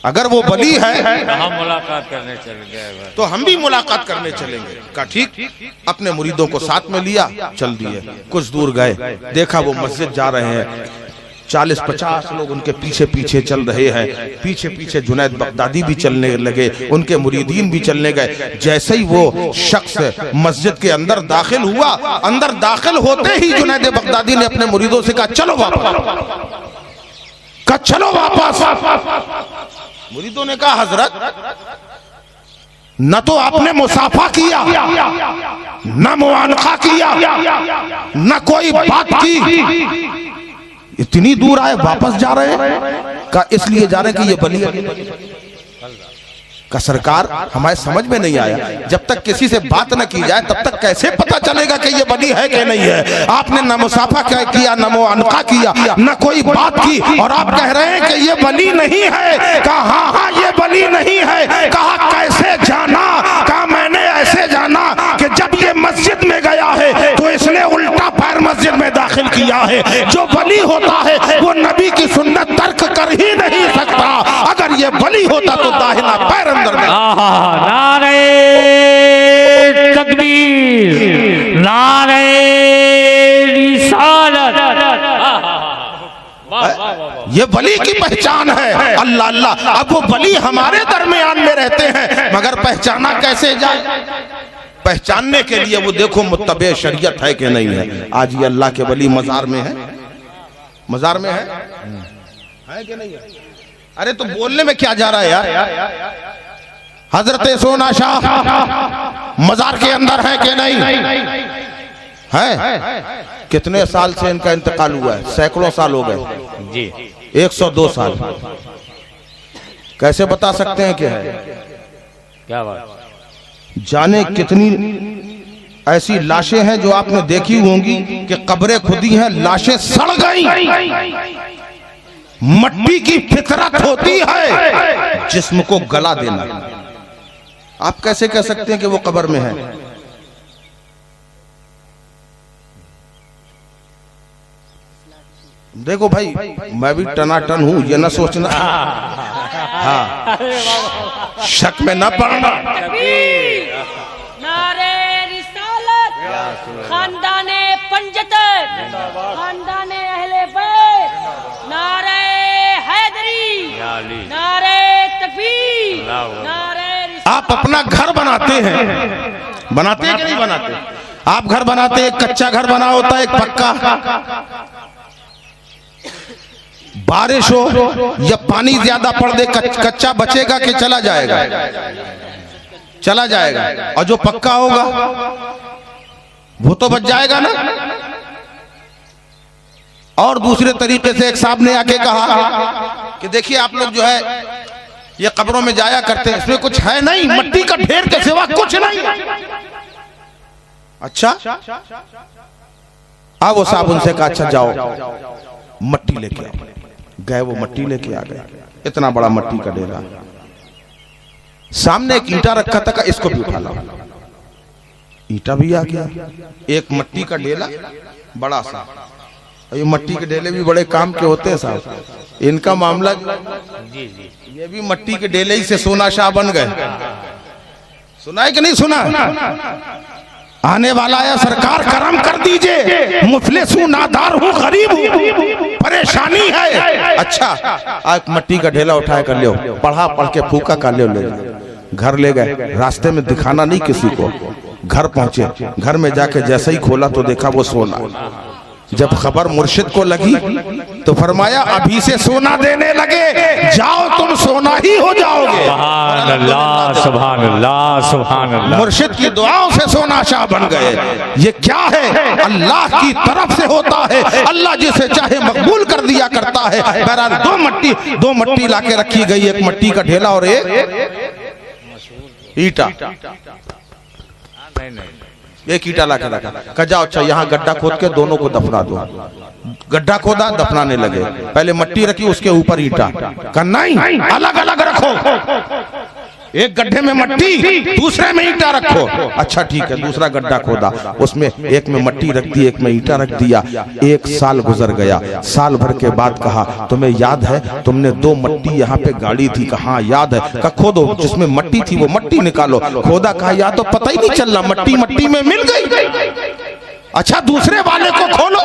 अगर वो वली है हम मुलाकात करने चलेंगे, तो हम भी मुलाकात करने चलेंगे। कहा ठीक, अपने मुरीदों को साथ में लिया, चल दिए। कुछ दूर गए, देखा वो मस्जिद जा रहे हैं, 40-50 लोग उनके पीछे पीछे चल रहे हैं, पीछे पीछे जुनैद बगदादी भी चलने लगे, उनके मुरीदीन भी चलने गए। जैसे ही वो शख्स मस्जिद के अंदर दाखिल हुआ, अंदर दाखिल होते ही जुनैद बगदादी ने अपने मुरीदों से कहा, चलो वापस, कहा चलो वापस। मुरीदों ने कहा, हजरत न तो आपने मुसाफा किया, न मुआनका किया, न कोई बात की, इतनी दूर आए वापस जा रहे हैं। का इसलिए जा रहे हैं कि ये वली है। का सरकार हमारे समझ में नहीं आया, जब तक किसी से बात न की जाए तब तक कैसे पता चलेगा कि ये वली है कि नहीं है। आपने न मुसाफा किया, न मुआनका किया, न कोई बात की, और आप कह रहे हैं कि ये वली नहीं है। कहा हाँ हाँ ये वली नहीं है। कहा कैसे जाना? कहा मैंने ऐसे जाना कि जब ये मस्जिद में गया है तो इसने उल्टा पैर मस्जिद में दाखिल किया है। जो वली होता है वो नबी की सुन्नत तर्क कर ही नहीं सकता। अगर ये वली होता तो दाहिना पैर अंदर में। नारे तकबीर, नारे रिसालत। ये वली की पहचान है। अल्लाह अल्लाह। अब वो वली हमारे दरमियान में रहते हैं, मगर पहचाना कैसे जाए? पहचानने के लिए वो देखो मुत्तबे शरीयत है कि नहीं है। आज ये अल्लाह के वली मजार में है, मजार में है कि नहीं है? अरे तो बोलने में क्या जा रहा है यार? हजरत सोना शाह मजार के अंदर है कि नहीं है? कितने साल से इनका इंतकाल हुआ है? सैकड़ों साल हो गए जी, 102 साल। कैसे बता सकते हैं क्या है? क्या बात? जाने कितनी ऐसी लाशें हैं जो आपने देखी होंगी कि कब्रें खुदी हैं, लाशें सड़ गई। मट्टी की फितरत होती है जिस्म को गला देना। आप कैसे कह सकते हैं कि वो कब्र में है? देखो भाई, मैं भी टनाटन हूं, ये ना सोचना, हाँ, शक में ना पड़ना। नारे रिसालत, खानदाने पंजतन, खानदाने अहले बैत, नारे हैदरी, नारे तकबीर, नारे रिसालत। आप अपना घर बनाते हैं, बनाते हैं कि नहीं बनाते? आप घर बनाते हैं, कच्चा घर बना होता है, एक पक्का। बारिश हो या पानी ज्यादा पड़ दे, कच्चा बचेगा कि चला जाएगा? चला जाएगा। और जो पक्का होगा वो तो बच जाएगा ना। और दूसरे तरीके से एक साहब ने आके कहा कि देखिए आप लोग जो है ये कब्रों में जाया करते हैं, इसमें कुछ है नहीं, मट्टी का ढेर के सिवा कुछ नहीं। अच्छा, अब वो साहब उनसे कहा अच्छा जाओ मट्टी लेके आओ। गए, वो मट्टी लेके आ गए, इतना बड़ा मट्टी का ढेला। सामने एक ईंटा रखा था, इसको भी उठा ला। ईंटा भी आ गया, एक मट्टी का ढेला बड़ा सा। ये मट्टी के ढेले भी बड़े काम के होते हैं साहब, इनका मामला ये भी मट्टी के ढेले ही से सोना शाह बन गए। सुना है कि नहीं सुना? आने वाला है, सरकार करम कर दीजिए, मुफलिस हूं, नादार हूं, गरीब हूं, परेशानी है। अच्छा, आज मट्टी का ढेला उठाया कर लियो, पढ़ा पढ़ के फूका कर लियो, ले घर ले गए। रास्ते में दिखाना नहीं किसी को। घर पहुंचे, घर में जाके जैसे ही खोला तो देखा वो सोना। जब खबर मुर्शिद को लगी तो फरमाया अभी से सोना देने लगे, जाओ तुम सोना ही हो जाओगे। सुभान अल्लाह, सुभान अल्लाह, सुभान अल्लाह। मुर्शिद की दुआओं से सोना शाह बन गए। ये क्या है? अल्लाह की तरफ से होता है, अल्लाह जिसे चाहे मकबूल कर दिया करता है। बहरहाल दो मट्टी लाके रखी गई, एक मट्टी का ढेला और एक ईटा। एक ईटा लाके रखा, कहा जाओ अच्छा यहाँ गड्ढा खोद के दोनों को दफना दो। गड्ढा खोदा, दफनाने लगे। पहले मट्टी रखी, उसके ऊपर ईटा। कहा नहीं, अलग अलग रखो, एक गड्ढे में मट्टी, दूसरे में ईटा रखो। अच्छा ठीक है, दूसरा गड्ढा खोदा, उसमें एक में मट्टी रख दी, एक में ईटा रख दिया। 1 साल गुजर गया। साल भर के बाद कहा तुम्हें याद है तुमने 2 मट्टी यहाँ पे गाड़ी थी? कहा याद है। कहा खोदो, जिसमें मट्टी थी वो मट्टी निकालो। खोदा, कहा याद तो पता ही नहीं चल रहा, मट्टी मट्टी में मिल गई। अच्छा दूसरे वाले को खोलो।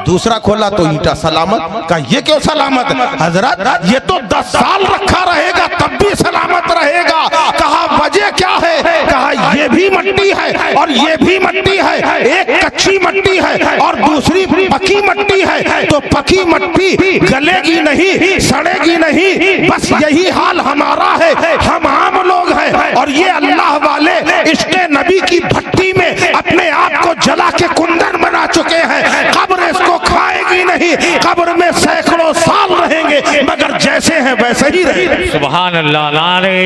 दूसरा खोला तो ईटा सलामत। कहा ये क्यों सलामत? हजरत ये तो 10 साल रखा रहेगा तब भी सलामत रहेगा। कहा वजह क्या है? कहा ये भी मट्टी है और ये भी मट्टी है, एक कच्ची मट्टी है और दूसरी पकी मट्टी है। तो पकी मट्टी गलेगी नहीं, सड़ेगी नहीं, बस यही हाल हमारा है। हम आम लोग हैं और ये अल्लाह वाले इश्क़े नबी की भट्टी में अपने आप को जला के कुंदन बना चुके हैं। कब्र इसको खाएगी नहीं, कब्र में सैकड़ों साल रहेंगे, मगर जैसे हैं वैसे ही रहेंगे। सुभान अल्लाह। नारे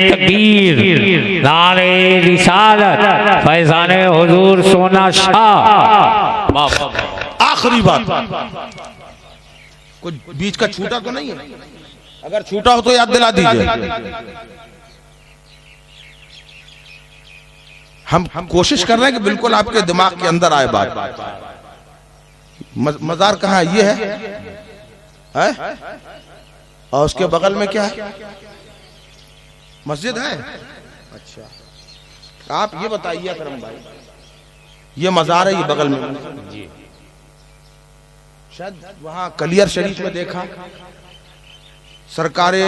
तकबीर, नारे रिसालत, फैज़ाने हुजूर सोना शाह। आखिरी बात, कुछ बीच का छूटा तो नहीं है? अगर छूटा हो तो याद दिला दीजिए। हम कोशिश कर रहे हैं कि बिल्कुल आपके दिमाग के अंदर आए बात। मजार कहाँ है? ये है? और उसके बगल में क्या है? मस्जिद है। अच्छा आप ये बताइए अकरम भाई, ये मजार है, ये बगल में शायद वहां कलियर शरीफ में देखा, सरकारे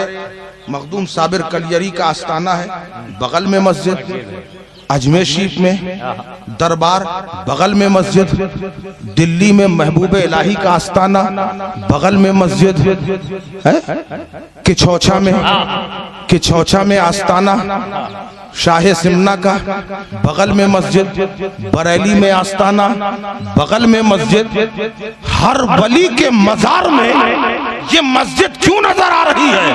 मखदूम साबिर कलियरी का आस्थाना है, बगल में मस्जिद। अजमेर शरीफ में दरबार, बगल में मस्जिद। दिल्ली में महबूब इलाही का आस्थाना, बगल में मस्जिद है। किछौछा में आस्थाना शाह सिमना का, बगल में मस्जिद। बरेली में आस्थाना, बगल में मस्जिद। हर वली के मजार में ये मस्जिद क्यों नजर आ रही है?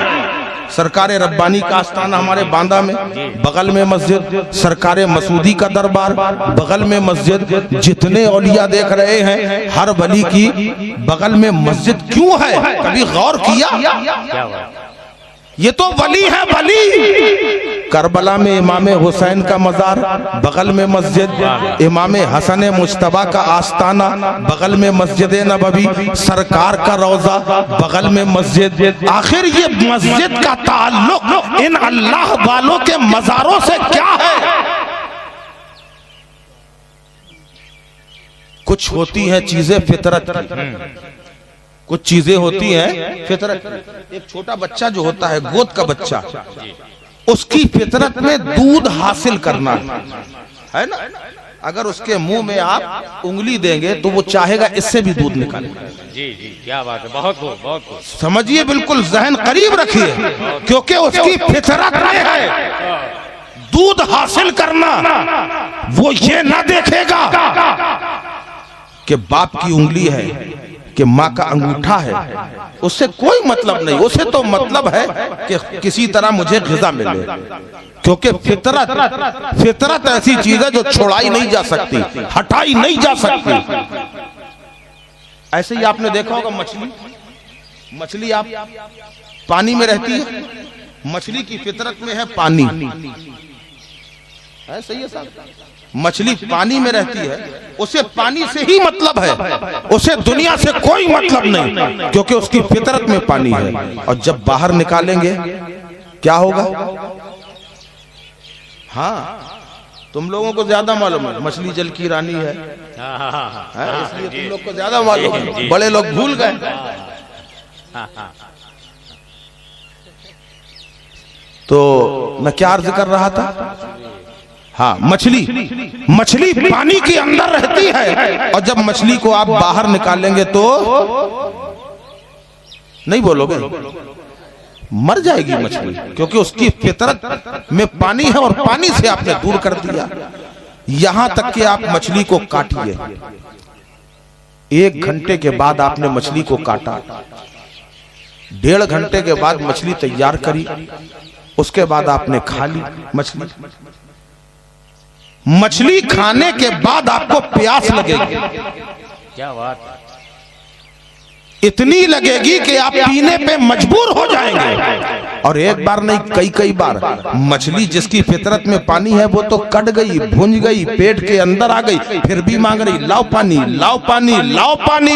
सरकार रब्बानी का आस्थाना हमारे बांदा में, बगल में मस्जिद, सरकार मसूदी का दरबार, बगल में मस्जिद। जितने औलिया देख रहे हैं, हर वली की बगल में मस्जिद क्यों है? कभी गौर किया? ये तो वली है, वली। करबला में इमाम हुसैन का मजार, बगल में मस्जिद। इमाम हसन मुज्तबा का आस्ताना, बगल में मस्जिद नबवी। सरकार का रोजा, बगल में मस्जिद। आखिर ये मस्जिद का ताल्लुक इन अल्लाह वालों के मजारों से क्या है? कुछ होती हैं चीजें फितरत की, कुछ चीजें होती हैं फितरत। एक छोटा बच्चा जो होता है, गोद का बच्चा, उसकी फितरत में दूध हासिल करना है ना। अगर उसके मुंह में आप उंगली देंगे तो वो चाहेगा इससे भी दूध निकालेगा। जी जी, क्या बात है, बहुत खूब, बहुत खूब। समझिए, बिल्कुल जहन करीब रखिए, क्योंकि उसकी फितरत में है दूध हासिल करना। वो ये ना देखेगा कि बाप की उंगली है, कि माँ का अंगूठा है, उससे कोई मतलब नहीं। उसे तो मतलब है कि किसी तरह मुझे ग़िज़ा मिले, क्योंकि फितरत ऐसी चीज है जो छोड़ाई नहीं जा सकती, हटाई नहीं जा सकती। ऐसे ही आपने देखा होगा मछली आप पानी में रहती है, मछली की फितरत में है पानी, है सही है साहब? मछली पानी में रहती है, उसे पानी से ही मतलब है, उसे दुनिया से कोई मतलब नहीं, क्योंकि उसकी फितरत में पानी है। और जब बाहर निकालेंगे क्या होगा? हाँ, तुम लोगों को ज्यादा मालूम है, मछली जल की रानी है, इसलिए तुम लोग को ज्यादा मालूम है, बड़े लोग भूल गए। तो मैं क्या अर्ज कर रहा था? हाँ, मछली पानी के अंदर रहती है, और जब मछली को आप बाहर निकालेंगे तो नहीं बोलोगे, मर जाएगी मछली, क्योंकि उसकी फितरत में पानी है और पानी से आपने दूर कर दिया। यहां तक कि आप मछली को काटिए, 1 घंटे के बाद आपने मछली को काटा, 1.5 घंटे के बाद मछली तैयार करी, उसके बाद आपने खा ली मछली खाने के बाद आपको प्यास लगेगी। क्या बात है, इतनी लगेगी कि आप पीने पे मजबूर हो जाएंगे। और एक बार नहीं, कई बार मछली जिसकी फितरत में पानी है, वो तो कट गई, भुंज गई, पेट के अंदर आ गई, फिर भी मांग रही लाओ पानी, लाओ पानी, लाओ पानी।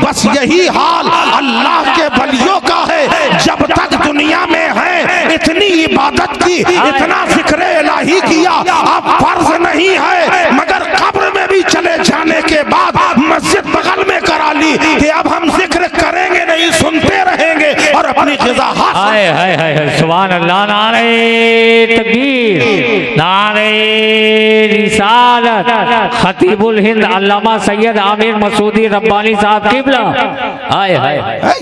बस यही हाल अल्लाह के वलियों का है। जब तक दुनिया में है, इतनी इबादत की, इतना जिक्र इलाही किया, अब फर्ज नहीं है, मगर कब्र में भी चले जाने के बाद मस्जिद बगल में करा ली कि अब हम जिक्र करेंगे नहीं, सुनते रहेंगे और अपनी ग़िज़ा हासिल। हाय सुभान अल्लाह, नारे तकबीर, नारे रिसालत। खतीबुल हिंद अल्लामा सैयद आमिर मसूदी रब्बानी साहब किबला। हाय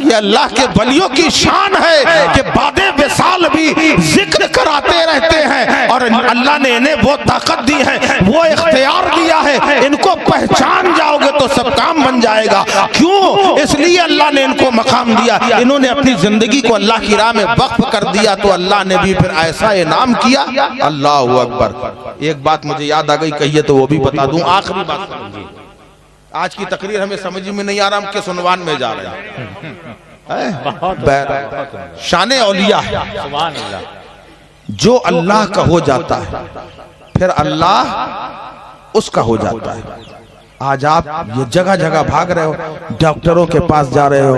ये अल्लाह के वलियों की शान है कि बादे विसाल भी जिक्र कराते रहते हैं, और अल्लाह ने इन्हें वो ताकत दी है, वो इख्तियार दिया है। इनको पहचान जाओगे तो सब काम बन जाएगा। क्यों? इसलिए अल्लाह ने इनको मकाम दिया। इन्होंने अपनी जिंदगी को अल्लाह की राह में वक्फ कर दिया, तो अल्लाह ने भी फिर ऐसा इनाम किया। अल्लाह अकबर। एक बात मुझे याद आ गई, कहिए तो वो भी बता दूं, आखिरी बात। आज की तकरीर हमें समझ में नहीं आ रहा, हम किस उन्वान में जा रहे हैं। शाने औलिया है, जो अल्लाह का हो जाता है फिर अल्लाह उसका हो जाता है। आज आप ये जगह जगह भाग रहे हो, डॉक्टरों के पास जा रहे हो,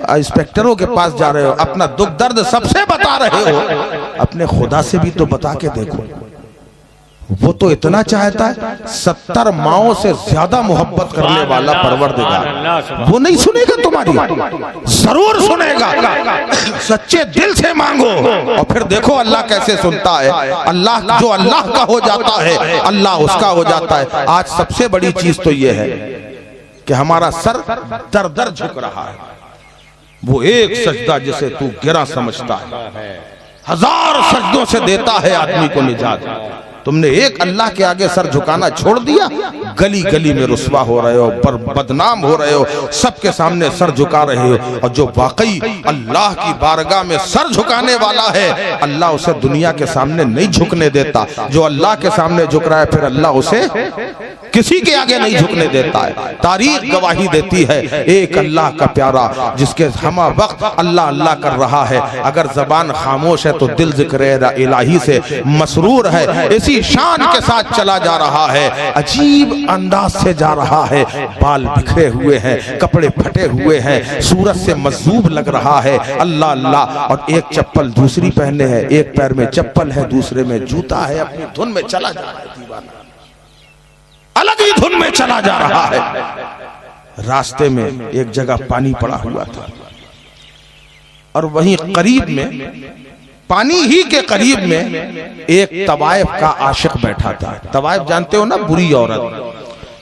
इंस्पेक्टरों के पास जा रहे हो, अपना दुख दर्द सबसे बता रहे हो, अपने खुदा से भी तो बता के देखो। वो तो इतना चाहता है, 70 माओं से ज्यादा मोहब्बत करने वाला परवरदिगार, वो नहीं सुनेगा तुम्हारी, जरूर सुनेगा। सच्चे दिल से मांगो और फिर देखो अल्लाह कैसे सुनता है। अल्लाह जो अल्लाह का हो जाता है, अल्लाह उसका हो जाता है। आज सबसे बड़ी चीज तो ये है कि हमारा सर दर दर झुक रहा है। वो एक सजदा जिसे तू गिरा समझता है, 1000 सजदों से देता है आदमी को निजात। तुमने एक अल्लाह के आगे सर झुकाना छोड़ दिया, गली गली में रुस्वा हो रहे हो, पर बदनाम हो रहे हो, सबके सामने सर झुका रहे हो। और जो वाकई अल्लाह की बारगाह में सर झुकाने वाला है, अल्लाह उसे दुनिया के सामने नहीं झुकने देता। जो अल्लाह के सामने झुक रहा है, फिर अल्लाह उसे किसी के आगे नहीं झुकने देता है। तारीख गवाही देती है, एक अल्लाह का प्यारा जिसके हमा वक्त अल्लाह अल्लाह कर रहा है, अगर जबान खामोश है तो दिल जिक्र इलाही से मसरूर है, इसी शान के साथ चला जा रहा है, अजीब अंदाज से जा रहा है, बाल बिखरे हुए हैं, कपड़े फटे हुए हैं, सूरत से मजबूब लग रहा है, अल्लाह अल्लाह। और एक चप्पल दूसरी पहने है, एक पैर में चप्पल है, दूसरे में जूता है, अपनी धुन में चला जा रहा है, दीवाना अलग ही धुन में चला जा रहा है। रास्ते में एक जगह पानी पड़ा हुआ था और वहीं करीब में, पानी ही के करीब में एक तवाइफ का आशिक बैठा था। तवाइफ जानते हो ना, बुरी औरत,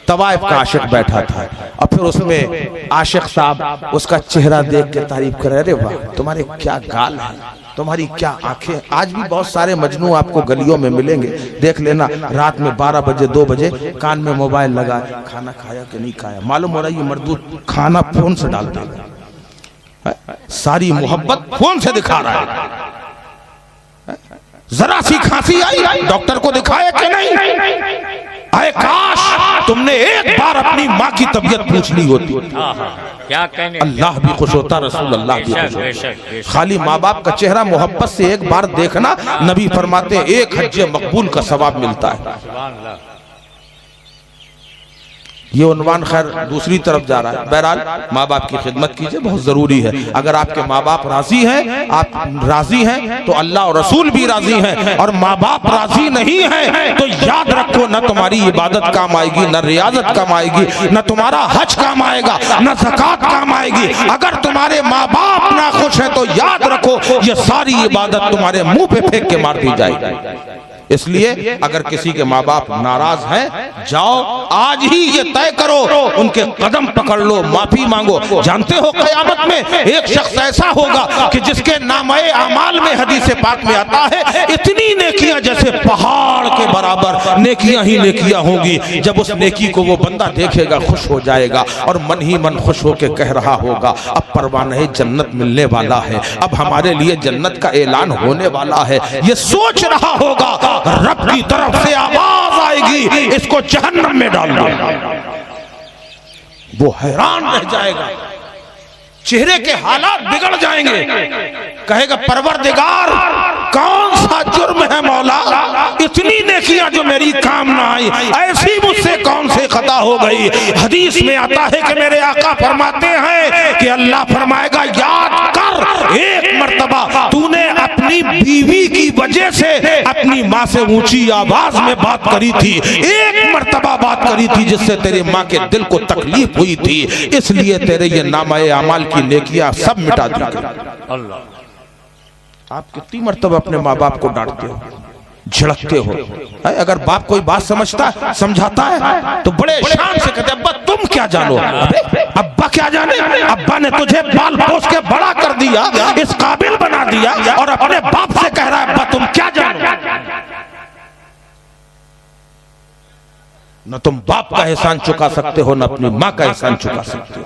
तवाइफ का आशिक बैठा था। और फिर उसमें आशिक साहब उसका चेहरा देख के तारीफ कर रहे, अरे वाह तुम्हारे क्या गाल है, तुम्हारी क्या आंखें। आज भी बहुत सारे मजनू आपको गलियों में मिलेंगे, देख लेना, रात में 12 बजे 2 बजे कान में मोबाइल लगा, खाना खाया कि नहीं खाया, मालूम हो रहा है ये मर्दूद खाना फोन से डाल देगा, सारी मोहब्बत फोन से दिखा रहा है। जरा सी खांसी आई, डॉक्टर को दिखाया कि नहीं? आए काश तुमने एक बार अपनी माँ की तबीयत पूछ ली होती। क्या कहने, अल्लाह भी खुश होता, रसूल अल्लाह भी खुश होता। खाली माँ बाप का चेहरा मोहब्बत से एक बार देखना, नबी फरमाते एक हज मकबूल का सवाब मिलता है। ये उन्वान खैर दूसरी तरफ जा रहा है। बहरहाल माँ बाप की खिदमत कीजिए, बहुत जरूरी है। अगर आपके माँ बाप राजी हैं, आप राजी हैं, तो अल्लाह और रसूल भी राजी हैं। और माँ बाप राजी नहीं है तो याद रखो, न तुम्हारी इबादत काम आएगी, न रियाजत काम आएगी, न तुम्हारा हज काम आएगा, न ज़कात काम आएगी। अगर तुम्हारे माँ बाप ना खुश है तो याद रखो ये सारी इबादत तुम्हारे मुंह पे फेंक के मार दी जाएगी। इसलिए अगर किसी के माँ बाप नाराज हैं, जाओ आज ही ये तय करो, उनके कदम पकड़ लो, माफी मांगो। जानते हो कयामत में एक शख्स ऐसा होगा कि जिसके नामे आमाल में हदीस पाक में आता है, इतनी नेकियां जैसे पहाड़ के बराबर नेकियां ही नेकियां होंगी। जब उस नेकी को वो बंदा देखेगा खुश हो जाएगा और मन ही मन खुश होकर कह रहा होगा, अब परवाने जन्नत मिलने वाला है, अब हमारे लिए जन्नत का ऐलान होने वाला है। ये सोच रहा होगा, रब की तरफ से आवाज आएगी, इसको जहन्नम में डाल दो। वो हैरान रह जाएगा, चेहरे के हालात बिगड़ जाएंगे, कहेगा परवरदिगार कौन सा जुर्म है मौला, इतनी नेकियां जो मेरी काम ना आई, ऐसी मुझसे कौन से खता हो गई। हदीस में आता है कि मेरे आका फरमाते हैं कि अल्लाह फरमाएगा, याद कर एक मर्तबा तूने अपनी बीवी की वजह से अपनी माँ से ऊंची आवाज में बात करी थी, एक मर्तबा बात करी थी जिससे तेरे माँ के दिल को तकलीफ हुई थी, इसलिए तेरे ये नामाए अमाल की नेकियां सब मिटा दी गई। अल्लाह, आप कितनी मर्तबा अपने माँ बाप को डांटते हो, झड़कते हो। अगर बाप कोई बात समझाता है तो बड़े शान से कहते, अब्बा तुम क्या जानो। अबे अब्बा क्या जाने, अब्बा ने तुझे पाल पोस के बड़ा कर दिया, इस काबिल बना दिया, और अपने बाप से कह रहा है अब्बा तुम क्या जानो। न तुम बाप का एहसान चुका सकते हो, न अपनी माँ का एहसान चुका सकते हो।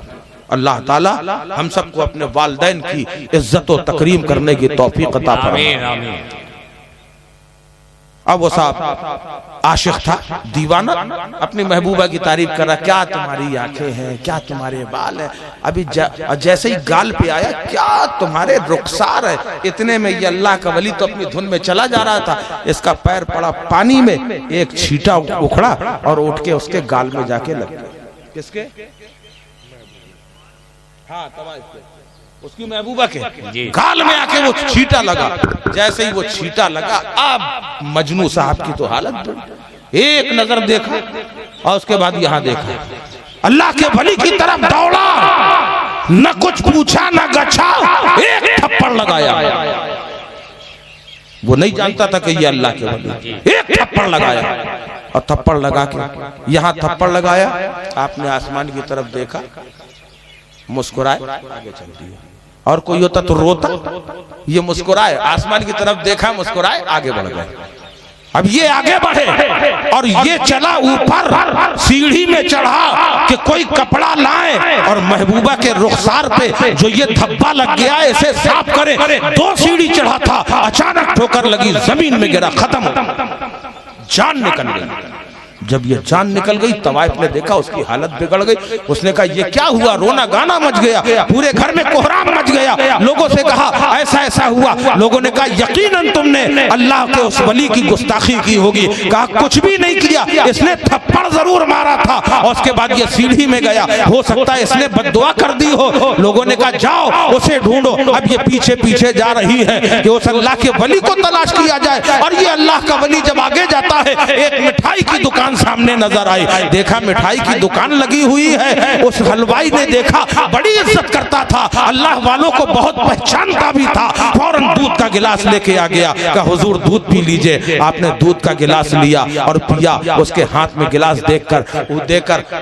अल्लाह ताला हम सबको अपने वालिदैन की इज्जत और तकरीम करने की तौफीक अता फरमाए। अब वो साहब आशिक था, दीवाना, अपनी महबूबा की तारीफ कर रहा, क्या तुम्हारी आंखें हैं, क्या तुम्हारे बाल हैं। अभी जैसे ही गाल पे आया, क्या तुम्हारे रुखसार है। इतने में ये अल्लाह का वली तो अपनी धुन में चला जा रहा था, इसका पैर पड़ा पानी में, एक छींटा उखड़ा और उठ के उसके गाल में जाके लग गया। किसके? हाँ, तवाइफ के, उसकी महबूबा के गाल में आके वो छींटा लगा। जैसे ही वो छींटा लगा, अब मजनू साहब की तो हालत बुरी। एक नजर देखा और उसके बाद यहां देखा, अल्लाह के वली की तरफ दौड़ा, न कुछ पूछा न गछा, एक थप्पड़ लगाया। वो नहीं जानता था कि ये अल्लाह के वली, एक थप्पड़ लगाया। और थप्पड़ लगा के यहां थप्पड़ लगाया, आपने आसमान की तरफ देखा, मुस्कुराए, आगे चल दिया। और कोई होता तो रोता, ये मुस्कुराए, आसमान की तरफ देखा, मुस्कुराए, आगे बढ़ गए। अब ये आगे बढ़े और ये चला ऊपर, सीढ़ी में चढ़ा कि कोई कपड़ा लाए और महबूबा के रुखसार पे जो ये धब्बा लग गया है इसे साफ करे। 2 सीढ़ी चढ़ा था, अचानक ठोकर लगी, जमीन में गिरा, खत्म, जान निकल गई। जब ये जान निकल गई तवाइफ ने देखा उसकी हालत बिगड़ गई। उसने कहा ये क्या हुआ, रोना गाना मच गया, पूरे घर में कोहराम मच गया। लोगों से कहा ऐसा ऐसा हुआ। लोगों ने कहा यकीनन तुमने अल्लाह के उस वली की गुस्ताखी की होगी। कहा कुछ भी नहीं किया, इसने थप्पड़ जरूर मारा था और उसके बाद ये सीढ़ी में गया, हो सकता है इसने बद्दुआ कर दी हो। लोगों ने कहा जाओ उसे ढूंढो। अब ये पीछे पीछे जा रही है कि उस अल्लाह के वली को तलाश किया जाए। और ये अल्लाह का वली जब आगे जाता है, एक मिठाई की दुकान सामने नजर आई, देखा मिठाई की दुकान लगी हुई है। उस हलवाई ने देखा, बड़ी इज्जत करता था, अल्लाह वालों को बहुत पहचानता भी था। फौरन दूध का गिलास लेके आ गया, कहा हुजूर दूध पी लीजिए। आपने दूध का गिलास लिया और पिया। उसके हाथ में गिलास देकर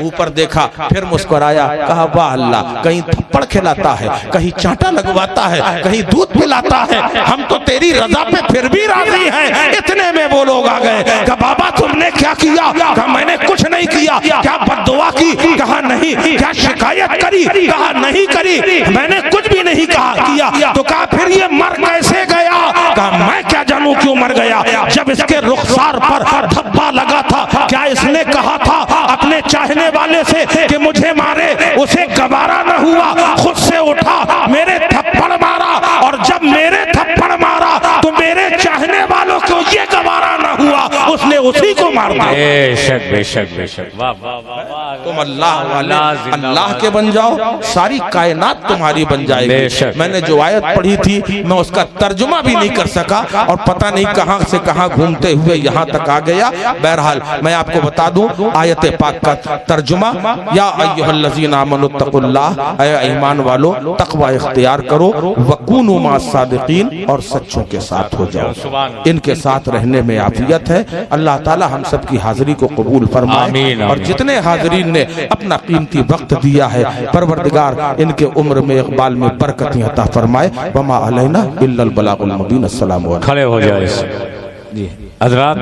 ऊपर देखा, फिर मुस्कुराया, कहा वाह अल्लाह, कहीं थप्पड़ खिलाता है, कहीं चांटा लगवाता है, कहीं दूध पिलाता है, हम तो तेरी रजा पे फिर भी राजी हैं। इतने में वो लोग आ गए, कहा बाबा तुमने क्या किया? कहा मैंने कुछ नहीं किया। क्या बद्दुआ की? कहा नहीं। क्या शिकायत करी? कहा नहीं करी, मैंने कुछ भी नहीं किया। तो कहा फिर ये मर कैसे गया? कहा मैं क्या जानूं क्यों मर गया। जब इसके रुखसार पर धब्बा लगा था, क्या इसने कहा था अपने चाहने वाले से कि मुझे मारे? उसे गवारा न हुआ, खुद से उठा, मेरे थप्पड़ मारा। और जब मेरे थप्पड़ मारा तो मेरे चाहने वालों को ये गवारा न हुआ, उसने उसी को मार दिया। बेशक बेशक बेशक, वाह वाह वाह। तुम अल्लाह वाले अल्लाह के बन जाओ, सारी कायनात तुम्हारी बन जाएगी। मैंने जो आयत पढ़ी थी मैं उसका तर्जुमा भी नहीं कर सका और पता नहीं कहां से कहां घूमते हुए यहां तक आ गया। बहरहाल मैं आपको बता दूं आयत पाक का तर्जुमा, या अय्युहल्लज़ीना आमनुत्तकुल्लाह, ऐ ईमान वालो तकवा इख्तियार करो, वकूनु मास सादिकीन, और सच्चों के साथ हो जाओ। इनके साथ रहने में आफियत है। अल्लाह ताला हम सब की हाजिरी को कबूल फरमाए और जितने हाजिरीन ने अपना कीमती वक्त दिया है परवरदिगार इनके उम्र में इकबाल में बरकत अता फरमाए। वमा अलैना इल्लल बलागुल मुबीन। अस्सलाम वालेकुम। खड़े हो जाए जी हजरात।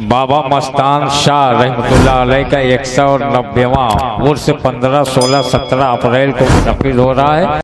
बाबा मस्तान शाह रहमतुल्लाह अलैह का 190वां उर्स 15, 16, 17 अप्रैल को मुनक़िद हो रहा है।